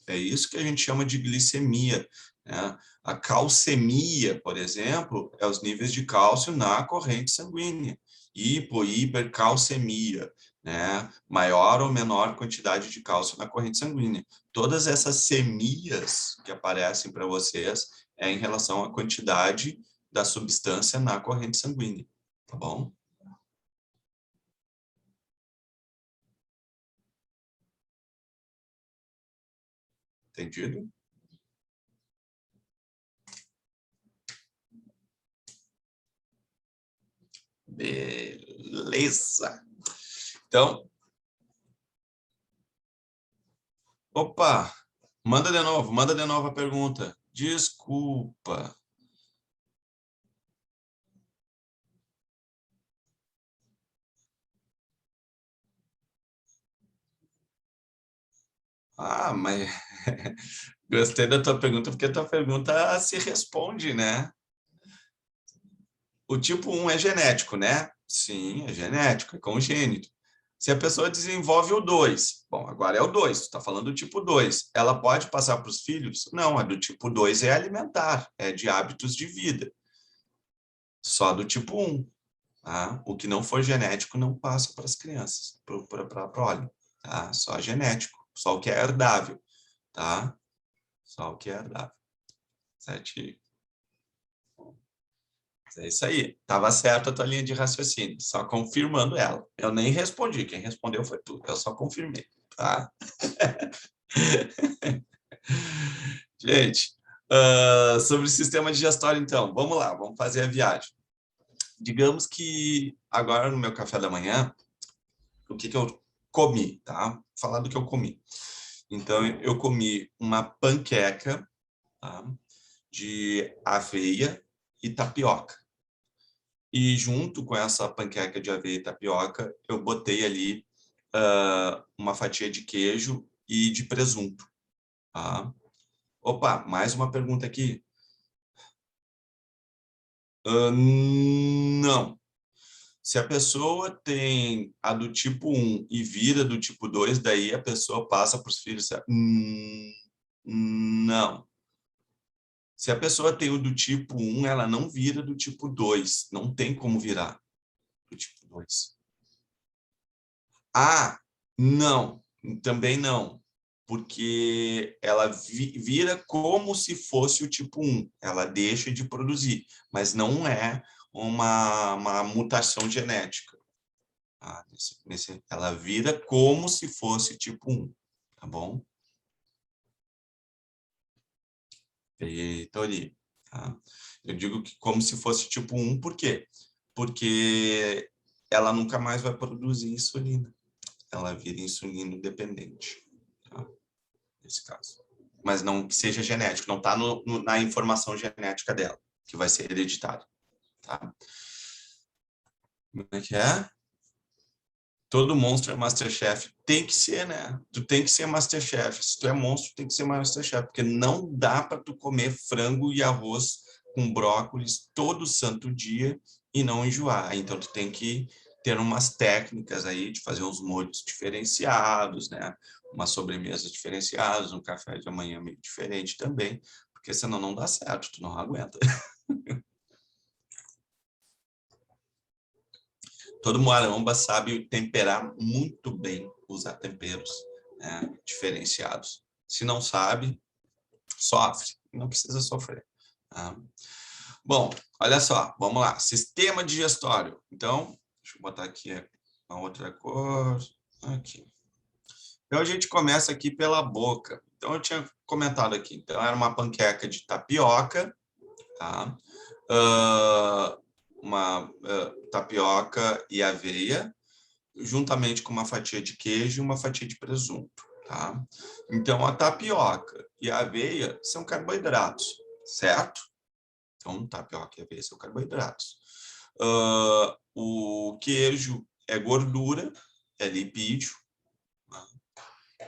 É isso que a gente chama de glicemia, né? A calcemia, por exemplo, é os níveis de cálcio na corrente sanguínea. Hipercalcemia, né? Maior ou menor quantidade de cálcio na corrente sanguínea. Todas essas semias que aparecem para vocês é em relação à quantidade da substância na corrente sanguínea, tá bom? Entendido? Beleza. Então, opa, manda de novo a pergunta. Desculpa. Mas gostei da tua pergunta, porque a tua pergunta se responde, né? O tipo 1 é genético, né? Sim, é genético, é congênito. Se a pessoa desenvolve o 2, bom, agora é o 2, tu está falando do tipo 2, ela pode passar para os filhos? Não, a do tipo 2 é alimentar, é de hábitos de vida. Só do tipo 1. Tá? O que não for genético não passa para as crianças, para a prole. Tá? Só genético, só o que é herdável. Tá? Só o que é herdável. Certinho. É isso aí. Estava certo a tua linha de raciocínio, só confirmando ela. Eu nem respondi, quem respondeu foi tu, eu só confirmei. Tá? Gente, sobre o sistema digestório, então, vamos lá, vamos fazer a viagem. Digamos que agora no meu café da manhã, o que que eu comi, tá? Vou falar do que eu comi. Então, eu comi uma panqueca, tá? De aveia e tapioca. E junto com essa panqueca de aveia e tapioca, eu botei ali uma fatia de queijo e de presunto. Tá? Opa, mais uma pergunta aqui. Não. Se a pessoa tem a do tipo 1 e vira do tipo 2, daí a pessoa passa para os filhos. Não. Se a pessoa tem o do tipo 1, ela não vira do tipo 2. Não tem como virar do tipo 2. Ah, não. Também não. Porque ela vira como se fosse o tipo 1. Ela deixa de produzir, mas não é uma mutação genética. Ah, ela vira como se fosse tipo 1, tá bom? Feito ali, tá? Eu digo que como se fosse tipo 1, por quê? Porque ela nunca mais vai produzir insulina. Ela vira insulino dependente, tá? Nesse caso. Mas não que seja genético, não está na informação genética dela, que vai ser hereditária, tá? Como é que é? Todo monstro é Masterchef. Tem que ser, né? Tu tem que ser Masterchef. Se tu é monstro, tem que ser Masterchef, porque não dá para tu comer frango e arroz com brócolis todo santo dia e não enjoar. Então tu tem que ter umas técnicas aí de fazer uns molhos diferenciados, né? Uma sobremesa diferenciada, um café de manhã meio diferente também, porque senão não dá certo, tu não aguenta. Todo maromba sabe temperar muito bem, usar temperos, né, diferenciados. Se não sabe, sofre. Não precisa sofrer. Tá? Bom, olha só, vamos lá. Sistema digestório. Então, deixa eu botar aqui uma outra cor. Aqui. Então, a gente começa aqui pela boca. Então, eu tinha comentado aqui. Então, era uma panqueca de tapioca, tá? Uma tapioca e aveia, juntamente com uma fatia de queijo e uma fatia de presunto, tá? Então, a tapioca e a aveia são carboidratos, certo? Então, tapioca e aveia são carboidratos. O queijo é gordura, é lipídio, tá?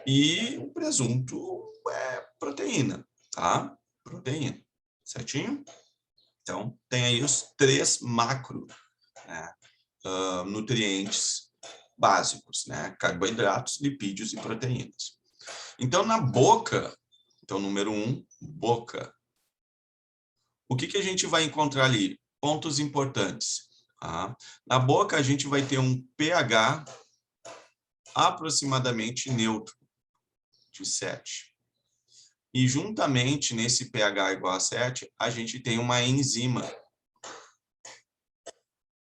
E o presunto é proteína, tá? Proteína, certinho? Então, tem aí os 3 macro, né, nutrientes básicos, né? Carboidratos, lipídios e proteínas. Então, na boca, então, número 1, boca. O que a gente vai encontrar ali? Pontos importantes. Tá? Na boca, a gente vai ter um pH aproximadamente neutro, de 7. E, juntamente, nesse pH igual a 7, a gente tem uma enzima.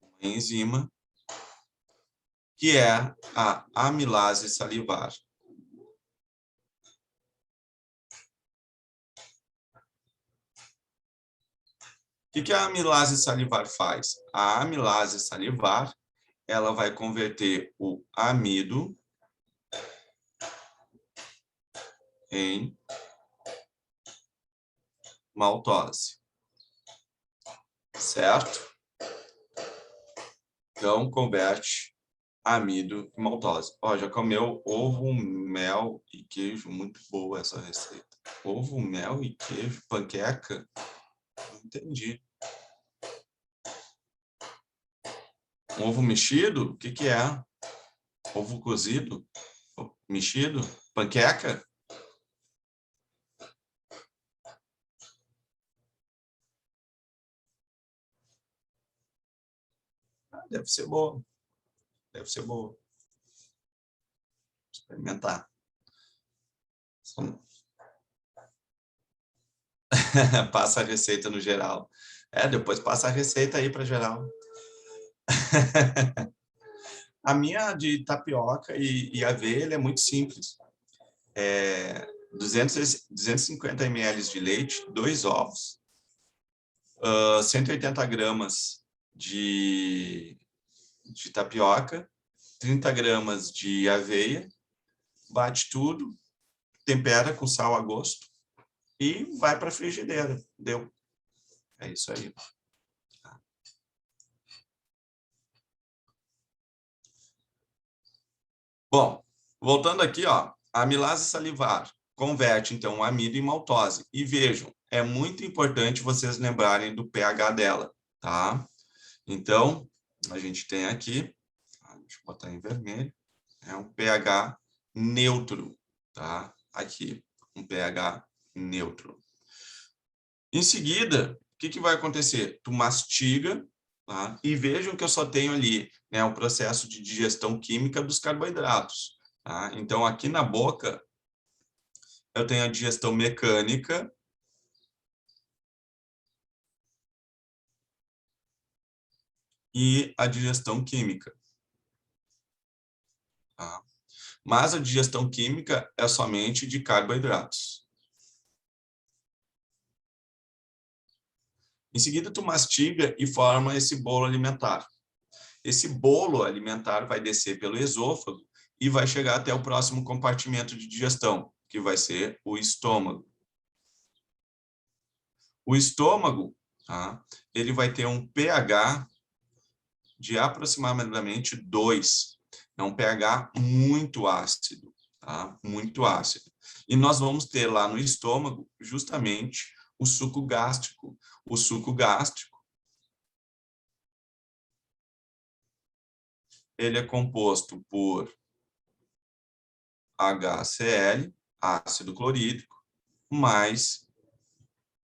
Uma enzima que é a amilase salivar. O que a amilase salivar faz? A amilase salivar, ela vai converter o amido em maltose, certo? Então, converte amido em maltose. Ó, já comeu ovo, mel e queijo? Muito boa essa receita. Ovo, mel e queijo, panqueca? Não entendi. Um ovo mexido? O que é? Ovo cozido? Mexido? Panqueca? Deve ser boa. Deve ser boa. Experimentar. Passa a receita no geral. Depois passa a receita aí para geral. A minha de tapioca e aveia é muito simples. 250 ml de leite, 2 ovos, 180 gramas de tapioca, 30 gramas de aveia, bate tudo, tempera com sal a gosto e vai para a frigideira. Deu. É isso aí. Bom, voltando aqui, ó, a amilase salivar converte, então, o amido em maltose. E vejam, é muito importante vocês lembrarem do pH dela, tá? Então, a gente tem aqui, deixa eu botar em vermelho, é um pH neutro, tá? Aqui, um pH neutro. Em seguida, o que vai acontecer? Tu mastiga, tá? E vejam que eu só tenho ali, né, o processo de digestão química dos carboidratos, tá? Então, aqui na boca, eu tenho a digestão mecânica e a digestão química, tá? Mas a digestão química é somente de carboidratos. Em seguida, tu mastiga e forma esse bolo alimentar. Esse bolo alimentar vai descer pelo esôfago e vai chegar até o próximo compartimento de digestão, que vai ser o estômago. O estômago, tá? Ele vai ter um pH de aproximadamente 2. É um pH muito ácido, tá? Muito ácido. E nós vamos ter lá no estômago justamente o suco gástrico. O suco gástrico, ele é composto por HCl, ácido clorídrico, mais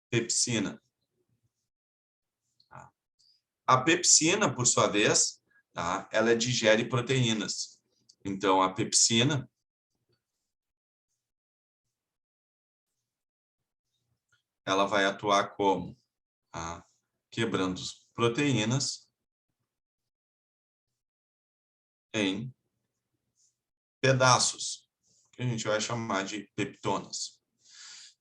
pepsina. A pepsina, por sua vez, tá? Ela digere proteínas. Então, a pepsina ela vai atuar como? Tá? Quebrando proteínas em pedaços, que a gente vai chamar de peptonas.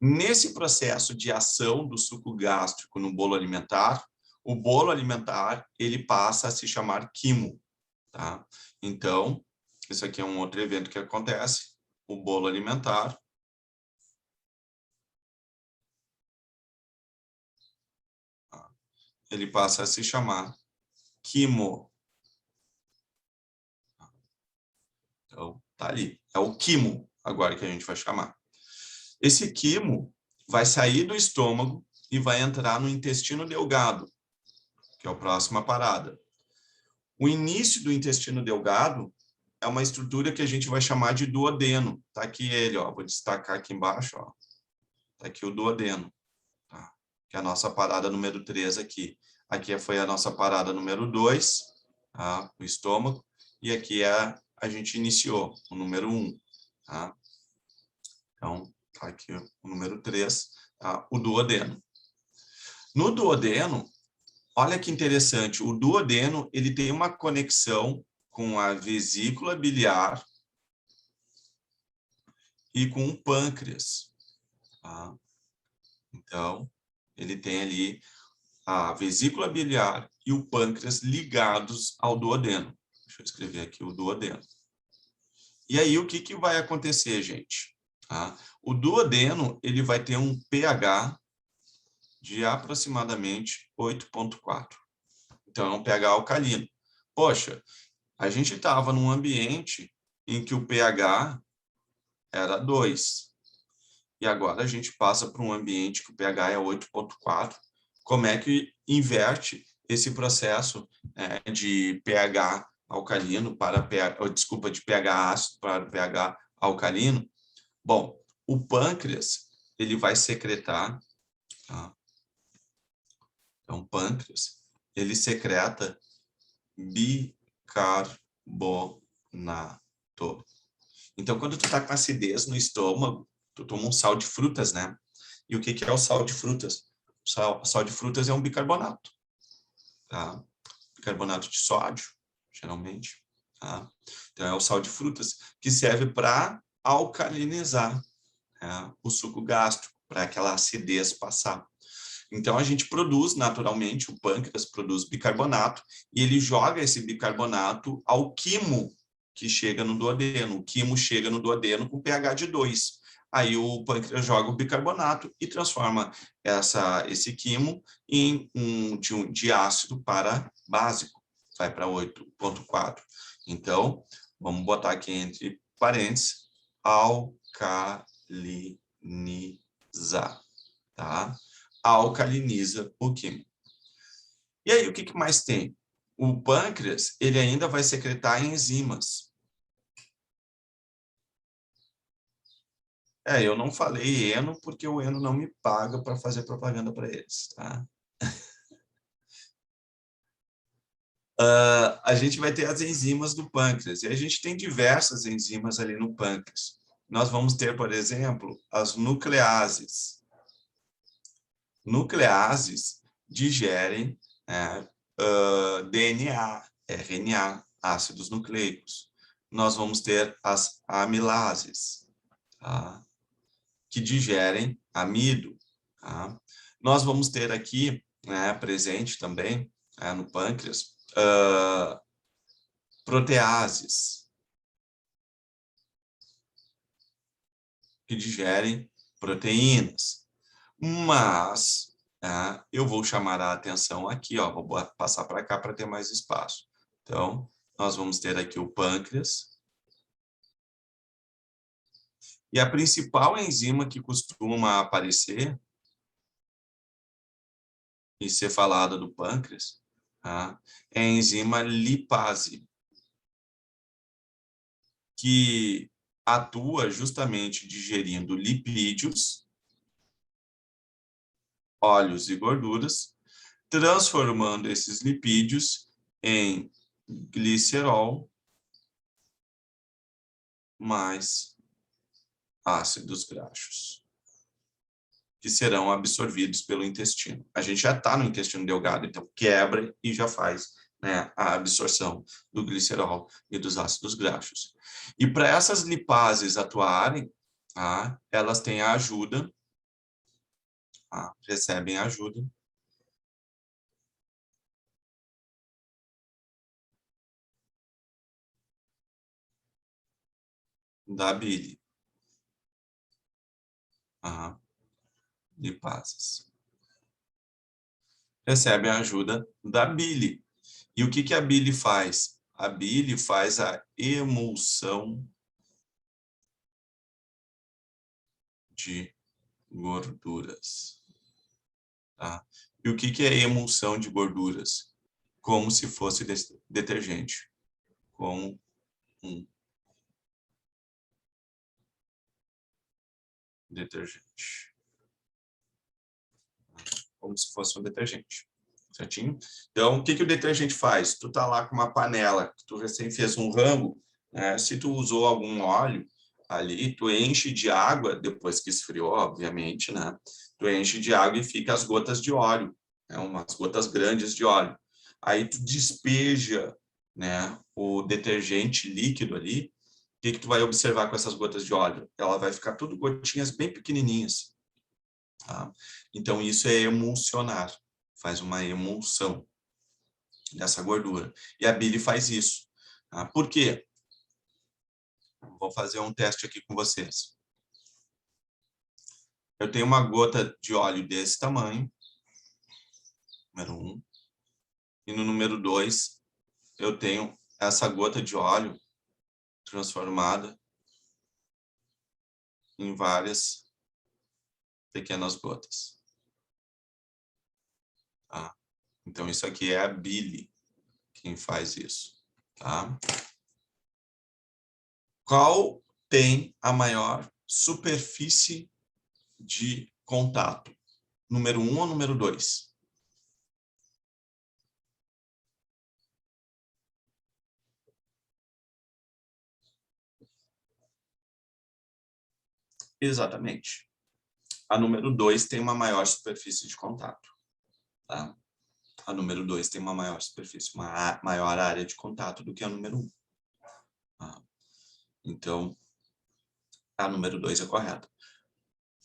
Nesse processo de ação do suco gástrico no bolo alimentar, o bolo alimentar ele passa a se chamar quimo, tá? Então, isso aqui é um outro evento que acontece, o bolo alimentar ele passa a se chamar quimo. Então, tá ali, é o quimo agora que a gente vai chamar. Esse quimo vai sair do estômago e vai entrar no intestino delgado, que é a próxima parada. O início do intestino delgado é uma estrutura que a gente vai chamar de duodeno. Tá aqui ele, ó, vou destacar aqui embaixo, ó. Tá aqui o duodeno, tá? Que é a nossa parada número 3 aqui. Aqui foi a nossa parada número 2, tá? O estômago, e aqui a gente iniciou o número 1, tá? Então, tá aqui o número 3, tá? O duodeno. No duodeno, olha que interessante, o duodeno ele tem uma conexão com a vesícula biliar e com o pâncreas. Tá? Então, ele tem ali a vesícula biliar e o pâncreas ligados ao duodeno. Deixa eu escrever aqui o duodeno. E aí, o que vai acontecer, gente? Tá? O duodeno ele vai ter um pH de aproximadamente 8,4. Então, é um pH alcalino. Poxa, a gente estava num ambiente em que o pH era 2. E agora a gente passa para um ambiente que o pH é 8,4. Como é que inverte esse processo de pH alcalino para pH, desculpa, de pH ácido para pH alcalino? Bom, o pâncreas ele vai secretar, tá? Então, o pâncreas ele secreta bicarbonato. Então, quando tu tá com acidez no estômago, tu toma um sal de frutas, né? E o que é o sal de frutas? O sal de frutas é um bicarbonato, tá? Bicarbonato de sódio, geralmente, tá? Então, é o sal de frutas que serve para alcalinizar, né, o suco gástrico, para aquela acidez passar. Então, a gente produz naturalmente, o pâncreas produz bicarbonato e ele joga esse bicarbonato ao quimo que chega no duodeno. O quimo chega no duodeno com pH de 2. Aí o pâncreas joga o bicarbonato e transforma esse quimo em de ácido para básico. Vai para 8,4. Então, vamos botar aqui entre parênteses, alcalinizar. tá? Alcaliniza o químico. E aí, o que mais tem? O pâncreas, ele ainda vai secretar enzimas. Eu não falei Eno, porque o Eno não me paga para fazer propaganda para eles, tá? A gente vai ter as enzimas do pâncreas, e a gente tem diversas enzimas ali no pâncreas. Nós vamos ter, por exemplo, as nucleases. Nucleases digerem DNA, RNA, ácidos nucleicos. Nós vamos ter as amilases, tá? Que digerem amido. Tá? Nós vamos ter aqui, presente também, no pâncreas, proteases, que digerem proteínas. Mas eu vou chamar a atenção aqui, ó, vou passar para cá para ter mais espaço. Então, nós vamos ter aqui o pâncreas. E a principal enzima que costuma aparecer e ser falada do pâncreas, tá? É a enzima lipase, que atua justamente digerindo lipídios, óleos e gorduras, transformando esses lipídios em glicerol mais ácidos graxos, que serão absorvidos pelo intestino. A gente já está no intestino delgado, então quebra e já faz, a absorção do glicerol e dos ácidos graxos. E para essas lipases atuarem, elas têm a ajuda, recebem ajuda da bile. Lipases. Recebem a ajuda da bile. E o que a bile faz? A bile faz a emulsão de gorduras. Tá? E o que é emulsão de gorduras? Como se fosse detergente. Como um detergente. Como se fosse um detergente. Certinho? Então, o que o detergente faz? Tu tá lá com uma panela, que tu recém fez um rango, se tu usou algum óleo ali, tu enche de água, depois que esfriou, obviamente, tu enche de água e fica as gotas de óleo, umas gotas grandes de óleo. Aí tu despeja, o detergente líquido ali. O que tu vai observar com essas gotas de óleo? Ela vai ficar tudo gotinhas bem pequenininhas. Tá? Então, isso é emulsionar. Faz uma emulsão dessa gordura. E a bile faz isso. Tá? Por quê? Vou fazer um teste aqui com vocês. Eu tenho uma gota de óleo desse tamanho, número 1. E no número 2, eu tenho essa gota de óleo transformada em várias pequenas gotas. Tá? Então, isso aqui é a bile quem faz isso. Tá? Qual tem a maior superfície de contato? Número 1 ou número 2? Exatamente. A número 2 tem uma maior superfície de contato. Tá? A número 2 tem uma maior superfície, uma maior área de contato do que a número 1. Tá? Então, a número 2 é correta.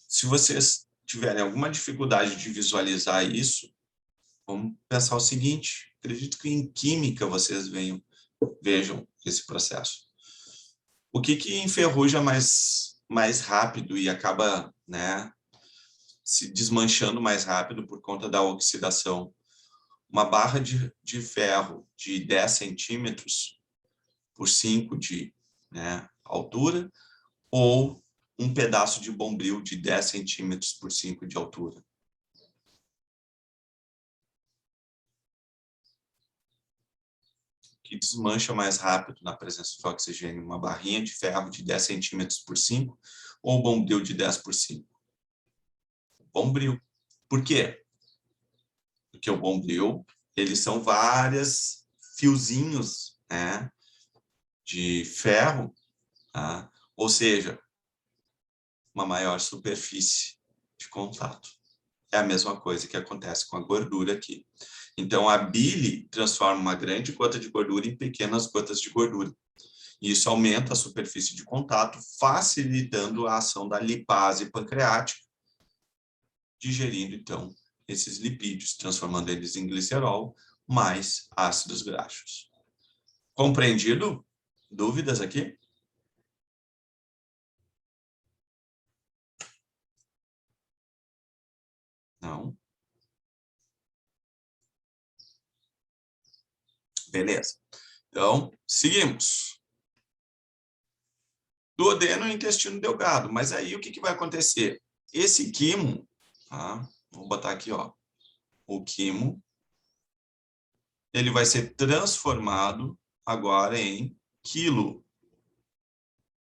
Se vocês tiverem alguma dificuldade de visualizar isso, vamos pensar o seguinte: acredito que em química vocês vejam esse processo. O que enferruja mais rápido e acaba, se desmanchando mais rápido por conta da oxidação? Uma barra de ferro de 10 centímetros por 5 de altura, ou um pedaço de bombril de 10 centímetros por 5 de altura? Que desmancha mais rápido na presença de oxigênio, uma barrinha de ferro de 10 centímetros por 5 ou bombril de 10 por 5? Bombril. Por quê? Porque o bombril, eles são vários fiozinhos, né, de ferro, tá? Ou seja, uma maior superfície de contato. É a mesma coisa que acontece com a gordura aqui. Então, a bile transforma uma grande gota de gordura em pequenas gotas de gordura. E isso aumenta a superfície de contato, facilitando a ação da lipase pancreática, digerindo, então, esses lipídios, transformando eles em glicerol, mais ácidos graxos. Compreendido? Dúvidas aqui? Não? Beleza. Então, seguimos. Duodeno e intestino delgado. Mas aí o que vai acontecer? Esse quimo, tá? Vou botar aqui, ó. O quimo, ele vai ser transformado agora em quilo,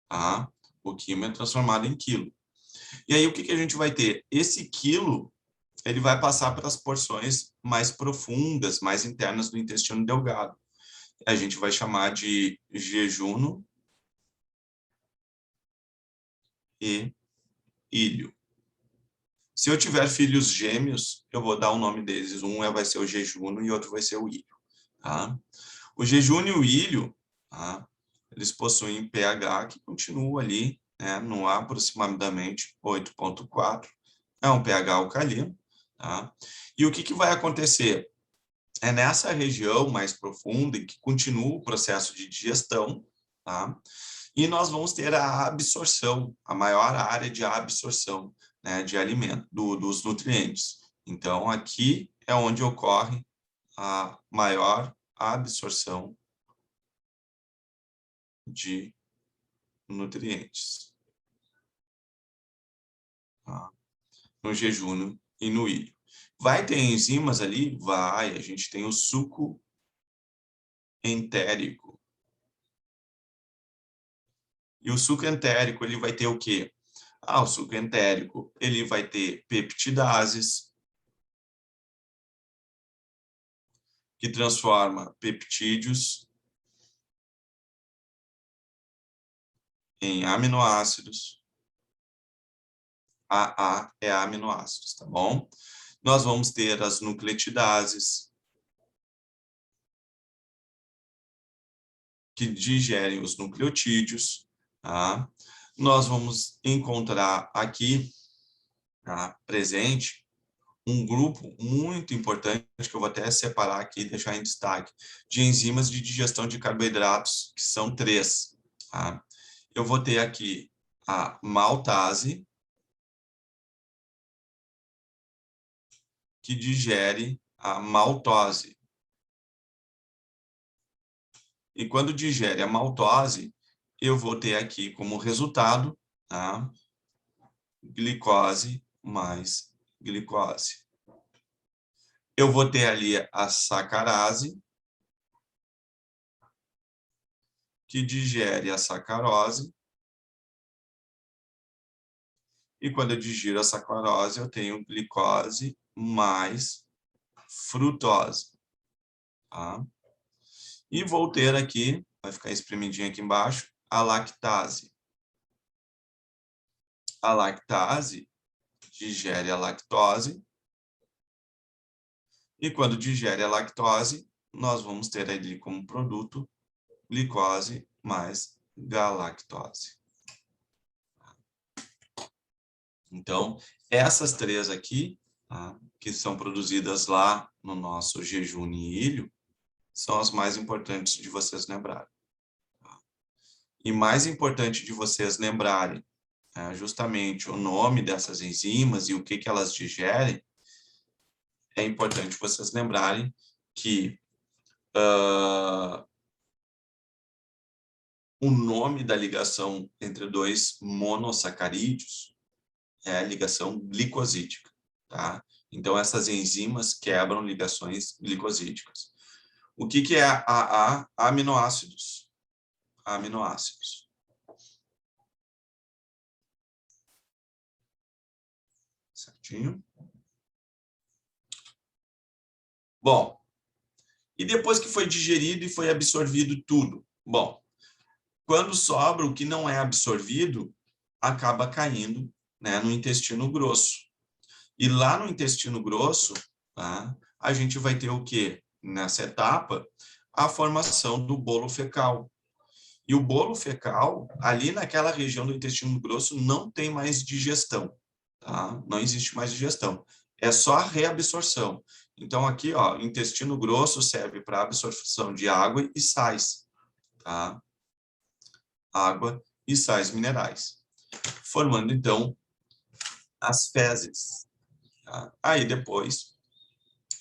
tá? O quimo é transformado em quilo. E aí o que a gente vai ter? Esse quilo, ele vai passar para as porções mais profundas, mais internas do intestino delgado. A gente vai chamar de jejuno e ilho. Se eu tiver filhos gêmeos, eu vou dar o nome deles. Um vai ser o jejuno e outro vai ser o ilho. Tá? O jejuno e o ilho, tá? Eles possuem pH que continua ali, né, no aproximadamente 8,4. É um pH alcalino. Tá? E o que vai acontecer? É nessa região mais profunda em que continua o processo de digestão, tá? E nós vamos ter a absorção, a maior área de absorção, né, de alimento, dos nutrientes. Então, aqui é onde ocorre a maior absorção de nutrientes, tá? No jejum e no ilho. Vai ter enzimas ali? Vai. A gente tem o suco entérico. E o suco entérico, ele vai ter o quê? O suco entérico, ele vai ter peptidases, que transforma peptídeos em aminoácidos. AA é aminoácidos, tá bom? Nós vamos ter as nucleotidases, que digerem os nucleotídeos, tá? Nós vamos encontrar aqui, tá, presente um grupo muito importante, que eu vou até separar aqui e deixar em destaque, de enzimas de digestão de carboidratos, que são 3. Tá? Eu vou ter aqui a maltase, que digere a maltose. E quando digere a maltose, eu vou ter aqui como resultado, tá, glicose mais glicose. Eu vou ter ali a sacarase, que digere a sacarose. E quando eu digiro a sacarose, eu tenho glicose mais frutose. Tá? E vou ter aqui, vai ficar espremidinho aqui embaixo, a lactase. A lactase digere a lactose. E quando digere a lactose, nós vamos ter ali como produto glicose mais galactose. Então, essas 3 aqui, tá, que são produzidas lá no nosso jejum e ilho, são as mais importantes de vocês lembrarem. Tá? E mais importante de vocês lembrarem, justamente o nome dessas enzimas e o que elas digerem, é importante vocês lembrarem que o nome da ligação entre dois monossacarídeos é a ligação glicosídica, tá? Então, essas enzimas quebram ligações glicosídicas. O que é AA? Aminoácidos. Aminoácidos. Certinho? Bom, e depois que foi digerido e foi absorvido tudo? Bom, quando sobra o que não é absorvido, acaba caindo, né, no intestino grosso. E lá no intestino grosso, tá, a gente vai ter o quê? Nessa etapa, a formação do bolo fecal. E o bolo fecal, ali naquela região do intestino grosso, não tem mais digestão, tá? Não existe mais digestão. É só a reabsorção. Então, aqui, ó, o intestino grosso serve para absorção de água e sais, tá? Água e sais minerais, formando, então, as fezes. Tá? Aí, depois,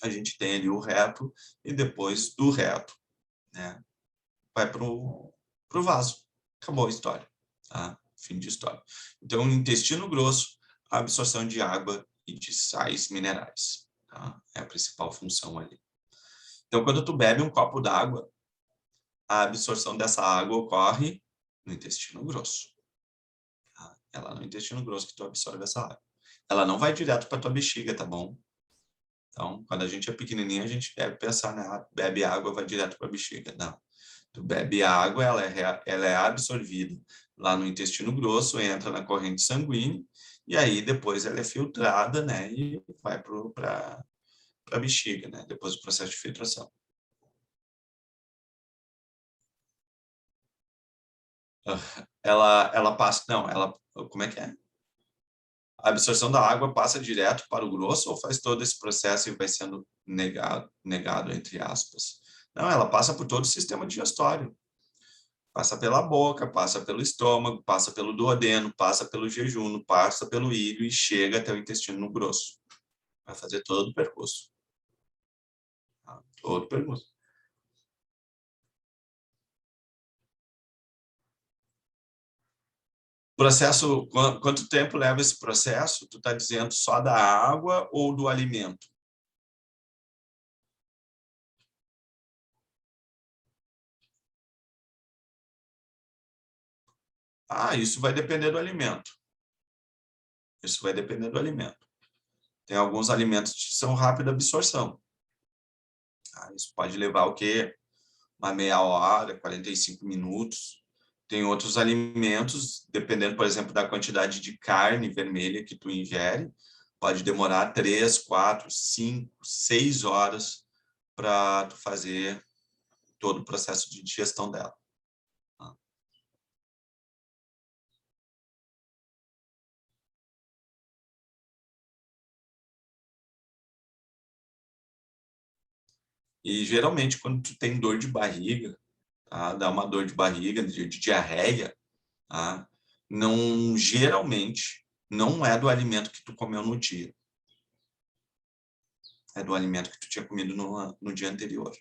a gente tem ali o reto, e depois do reto, né, vai para o vaso. Acabou a história. Tá? Fim de história. Então, no intestino grosso, a absorção de água e de sais minerais. Tá? É a principal função ali. Então, quando tu bebe um copo d'água, a absorção dessa água ocorre no intestino grosso. Tá? É lá no intestino grosso que tu absorve essa água. Ela não vai direto para tua bexiga, tá bom? Então, quando a gente é pequenininho, a gente deve pensar, né? Bebe água, vai direto para a bexiga. Não. Tu bebe água, ela é absorvida lá no intestino grosso, entra na corrente sanguínea, e aí depois ela é filtrada, né? E vai para a bexiga, né? Depois do processo de filtração. Ela passa, não, ela, como é que é? A absorção da água passa direto para o grosso ou faz todo esse processo e vai sendo negado entre aspas? Não, ela passa por todo o sistema digestório. Passa pela boca, passa pelo estômago, passa pelo duodeno, passa pelo jejum, passa pelo íleo e chega até o intestino grosso. Vai fazer todo o percurso. Tá? Todo o percurso. Processo, quanto tempo leva esse processo? Tu está dizendo só da água ou do alimento? Ah, isso vai depender do alimento. Isso vai depender do alimento. Tem alguns alimentos que são rápida absorção. Isso pode levar o quê? Uma meia hora, 45 minutos. Tem outros alimentos, dependendo, por exemplo, da quantidade de carne vermelha que tu ingere, pode demorar 3, 4, 5, 6 horas para tu fazer todo o processo de digestão dela. E geralmente, quando tu tem dor de barriga, tá? Dá uma dor de barriga, de diarreia, tá? Não, geralmente, não é do alimento que tu comeu no dia. É do alimento que tu tinha comido no dia anterior.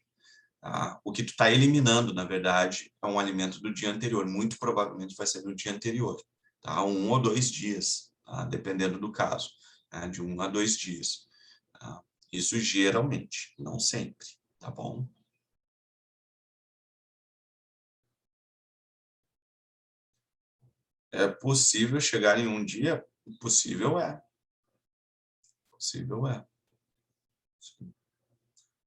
Tá? O que tu está eliminando, na verdade, é um alimento do dia anterior. Muito provavelmente vai ser do dia anterior. Tá? 1 ou 2 dias, tá? Dependendo do caso. Tá? De 1 a 2 dias. Tá? Isso geralmente, não sempre. Tá bom? É possível chegar em um dia? Possível é. Possível é. Sim.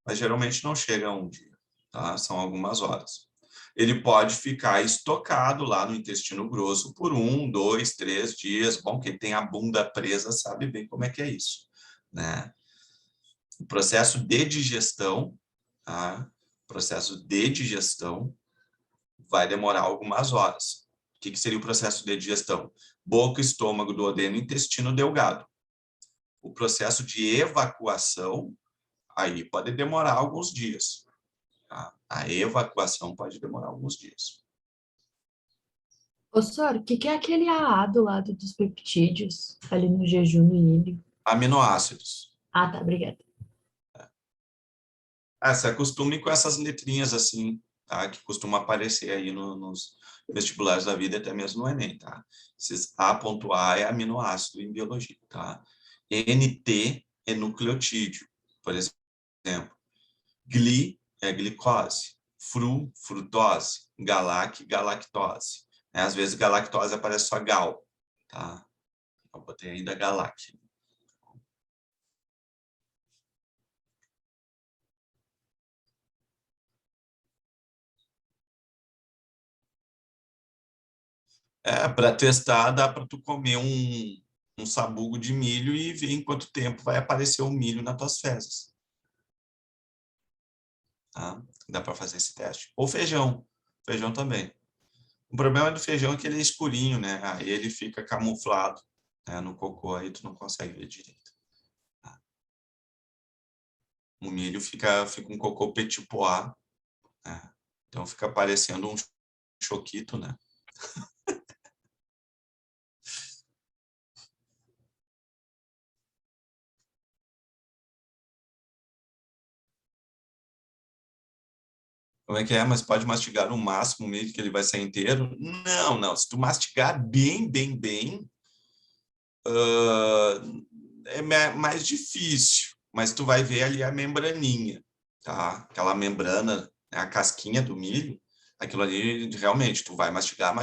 Mas geralmente não chega a um dia, tá? São algumas horas. Ele pode ficar estocado lá no intestino grosso por 1, 2, 3 dias. Bom, quem tem a bunda presa sabe bem como é que é isso, né? O processo de digestão, tá? O processo de digestão vai demorar algumas horas. O que seria o processo de digestão? Boca, estômago, duodeno, intestino delgado. O processo de evacuação, aí pode demorar alguns dias. Tá? A evacuação pode demorar alguns dias. Ô, Sor, o que que é aquele AA do lado dos peptídeos, ali no jejum no ilho? Aminoácidos. Ah, tá, obrigada. Se acostume com essas letrinhas assim, tá? Que costuma aparecer aí nos vestibulares da vida, até mesmo no Enem, tá? Esses A.A é aminoácido em biologia, tá? NT é nucleotídeo, por exemplo. GLI é glicose, frutose, galactose. Às vezes galactose aparece só gal, tá? Eu botei ainda galac. Para testar, dá para tu comer um sabugo de milho e ver em quanto tempo vai aparecer o milho nas tuas fezes. Tá? Dá para fazer esse teste. Ou feijão. Feijão também. O problema do feijão é que ele é escurinho, né? Aí ele fica camuflado, né? No cocô, aí tu não consegue ver direito. Tá? O milho fica um cocô petit pois, né? Então fica parecendo um choquito, né? Como é que é? Mas pode mastigar no máximo o milho que ele vai sair inteiro? Não, não. Se tu mastigar bem, é mais difícil. Mas tu vai ver ali a membraninha, tá? Aquela membrana, né, a casquinha do milho, aquilo ali realmente tu vai mastigar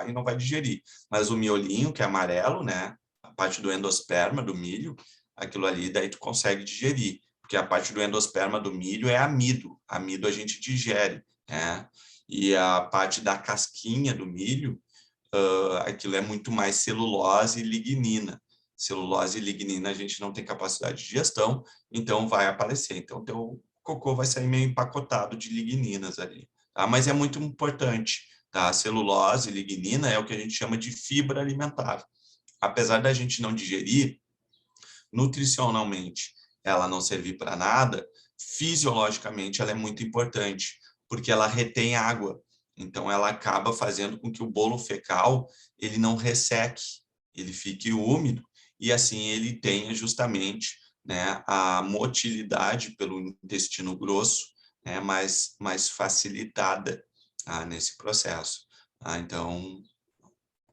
e não vai digerir. Mas o miolinho, que é amarelo, né? A parte do endosperma do milho, aquilo ali daí tu consegue digerir. Porque a parte do endosperma do milho é amido. Amido a gente digere, né? E a parte da casquinha do milho, aquilo é muito mais celulose e lignina. Celulose e lignina a gente não tem capacidade de digestão, então vai aparecer. Então, teu cocô vai sair meio empacotado de ligninas ali. Tá? Mas é muito importante. Tá? A celulose e lignina é o que a gente chama de fibra alimentar. Apesar da gente não digerir, nutricionalmente ela não servir para nada, fisiologicamente ela é muito importante, porque ela retém água. Então ela acaba fazendo com que o bolo fecal ele não resseque, ele fique úmido e assim ele tenha justamente, né, a motilidade pelo intestino grosso, né, mais facilitada, nesse processo. Então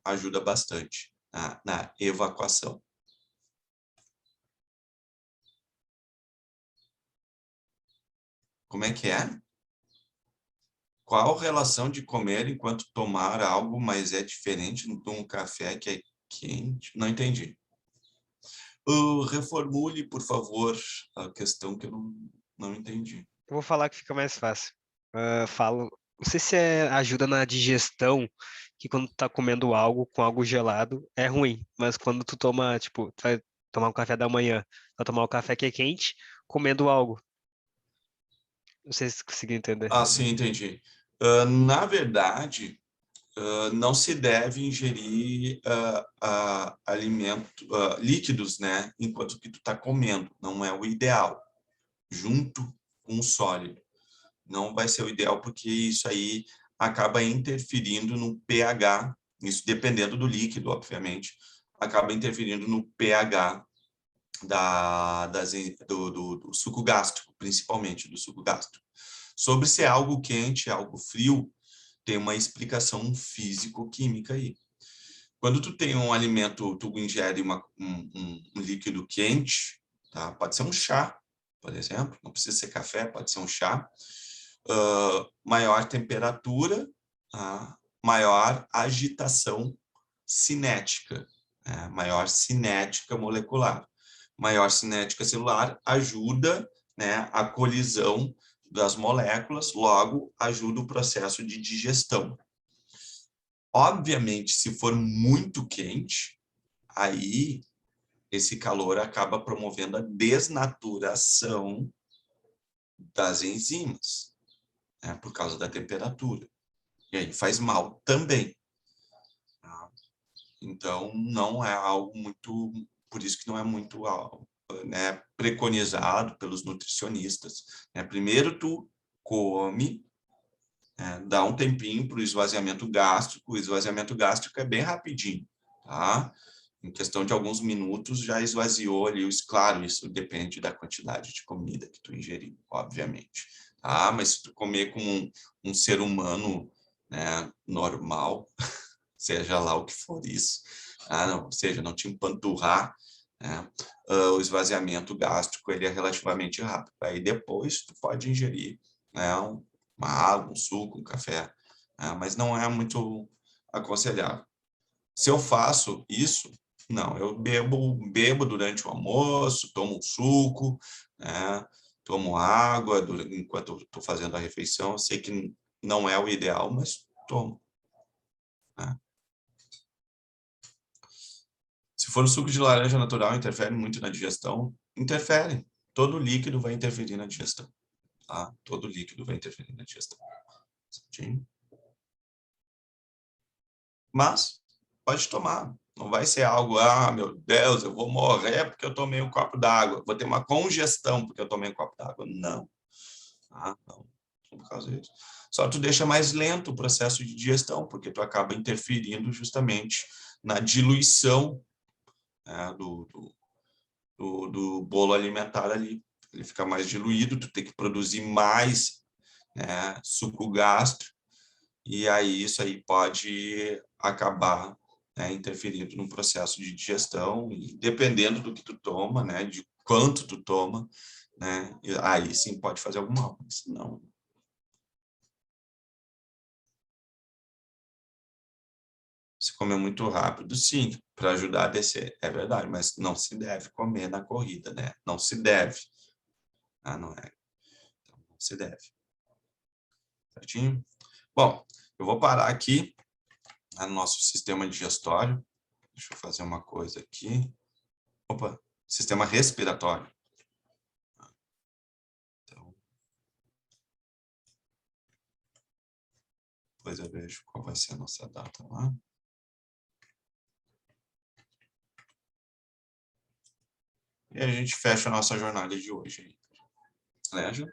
ajuda bastante na evacuação. Como é que é? Qual relação de comer enquanto tomar algo, mas é diferente de um café que é quente? Não entendi. Reformule, por favor, a questão que eu não entendi. Eu vou falar que fica mais fácil. Falo, não sei se ajuda na digestão, que quando tu tá comendo algo com algo gelado é ruim, mas quando tu toma, tipo, tu vai tomar um café da manhã, vai tomar um café que é quente, comendo algo. Não sei se conseguiu entender. Sim, entendi. Na verdade, não se deve ingerir líquidos, né, enquanto que tu está comendo. Não é o ideal. Junto com o sólido. Não vai ser o ideal, porque isso aí acaba interferindo no pH, isso dependendo do líquido, obviamente, acaba interferindo no pH do suco gástrico, principalmente do suco gástrico. Sobre se é algo quente, algo frio, tem uma explicação físico-química aí. Quando tu tem um alimento, tu ingere um líquido quente, tá? Pode ser um chá, por exemplo, não precisa ser café, pode ser um chá, maior temperatura, maior agitação cinética, maior cinética molecular. Maior cinética celular ajuda, né, a colisão das moléculas, logo ajuda o processo de digestão. Obviamente, se for muito quente, aí esse calor acaba promovendo a desnaturação das enzimas, né, por causa da temperatura. E aí faz mal também. Tá? Então, não é algo muito... Por isso que não é muito, né, preconizado pelos nutricionistas. Né? Primeiro, tu come, dá um tempinho para o esvaziamento gástrico. O esvaziamento gástrico é bem rapidinho, tá? Em questão de alguns minutos, já esvaziou ali. Claro, isso depende da quantidade de comida que tu ingeriu, obviamente. Ah, mas se tu comer com um ser humano, né, normal, seja lá o que for isso, não, ou seja, não te empanturrar, né, o esvaziamento gástrico ele é relativamente rápido. Aí depois tu pode ingerir, né, uma água, um suco, um café, né, mas não é muito aconselhável. Se eu faço isso, não, eu bebo durante o almoço, tomo um suco, né, tomo água enquanto estou fazendo a refeição. Eu sei que não é o ideal, mas tomo, né? Se for o suco de laranja natural, interfere muito na digestão? Interfere. Todo líquido vai interferir na digestão, tá? Todo líquido vai interferir na digestão. Certinho? Mas pode tomar. Não vai ser algo, meu Deus, eu vou morrer porque eu tomei um copo d'água. Vou ter uma congestão porque eu tomei um copo d'água. Não. Não. Por causa disso. Só tu deixa mais lento o processo de digestão, porque tu acaba interferindo justamente na diluição, né, do bolo alimentar ali. Ele fica mais diluído, tu tem que produzir mais, né, suco gástrico, e aí isso aí pode acabar, né, interferindo no processo de digestão, e dependendo do que tu toma, né, de quanto tu toma, né, aí sim pode fazer algum mal, mas não. Se comer muito rápido, sim, para ajudar a descer, é verdade, mas não se deve comer na corrida, né? Não se deve. Não é. Então, não se deve. Certinho? Bom, eu vou parar aqui no nosso sistema digestório. Deixa eu fazer uma coisa aqui. Opa, sistema respiratório. Então, depois eu vejo qual vai ser a nossa data lá. E a gente fecha a nossa jornada de hoje. Beleza?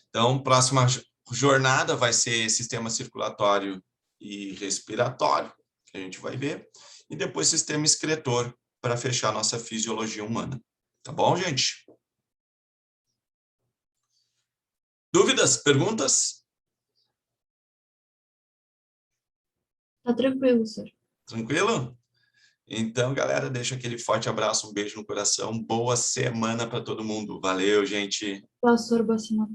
Então, próxima jornada vai ser sistema circulatório e respiratório, que a gente vai ver, e depois sistema excretor, para fechar nossa fisiologia humana. Tá bom, gente? Dúvidas? Perguntas? Tá tranquilo, senhor. Tranquilo? Então, galera, deixa aquele forte abraço, um beijo no coração, boa semana para todo mundo. Valeu, gente! Boa, senhor, boa semana.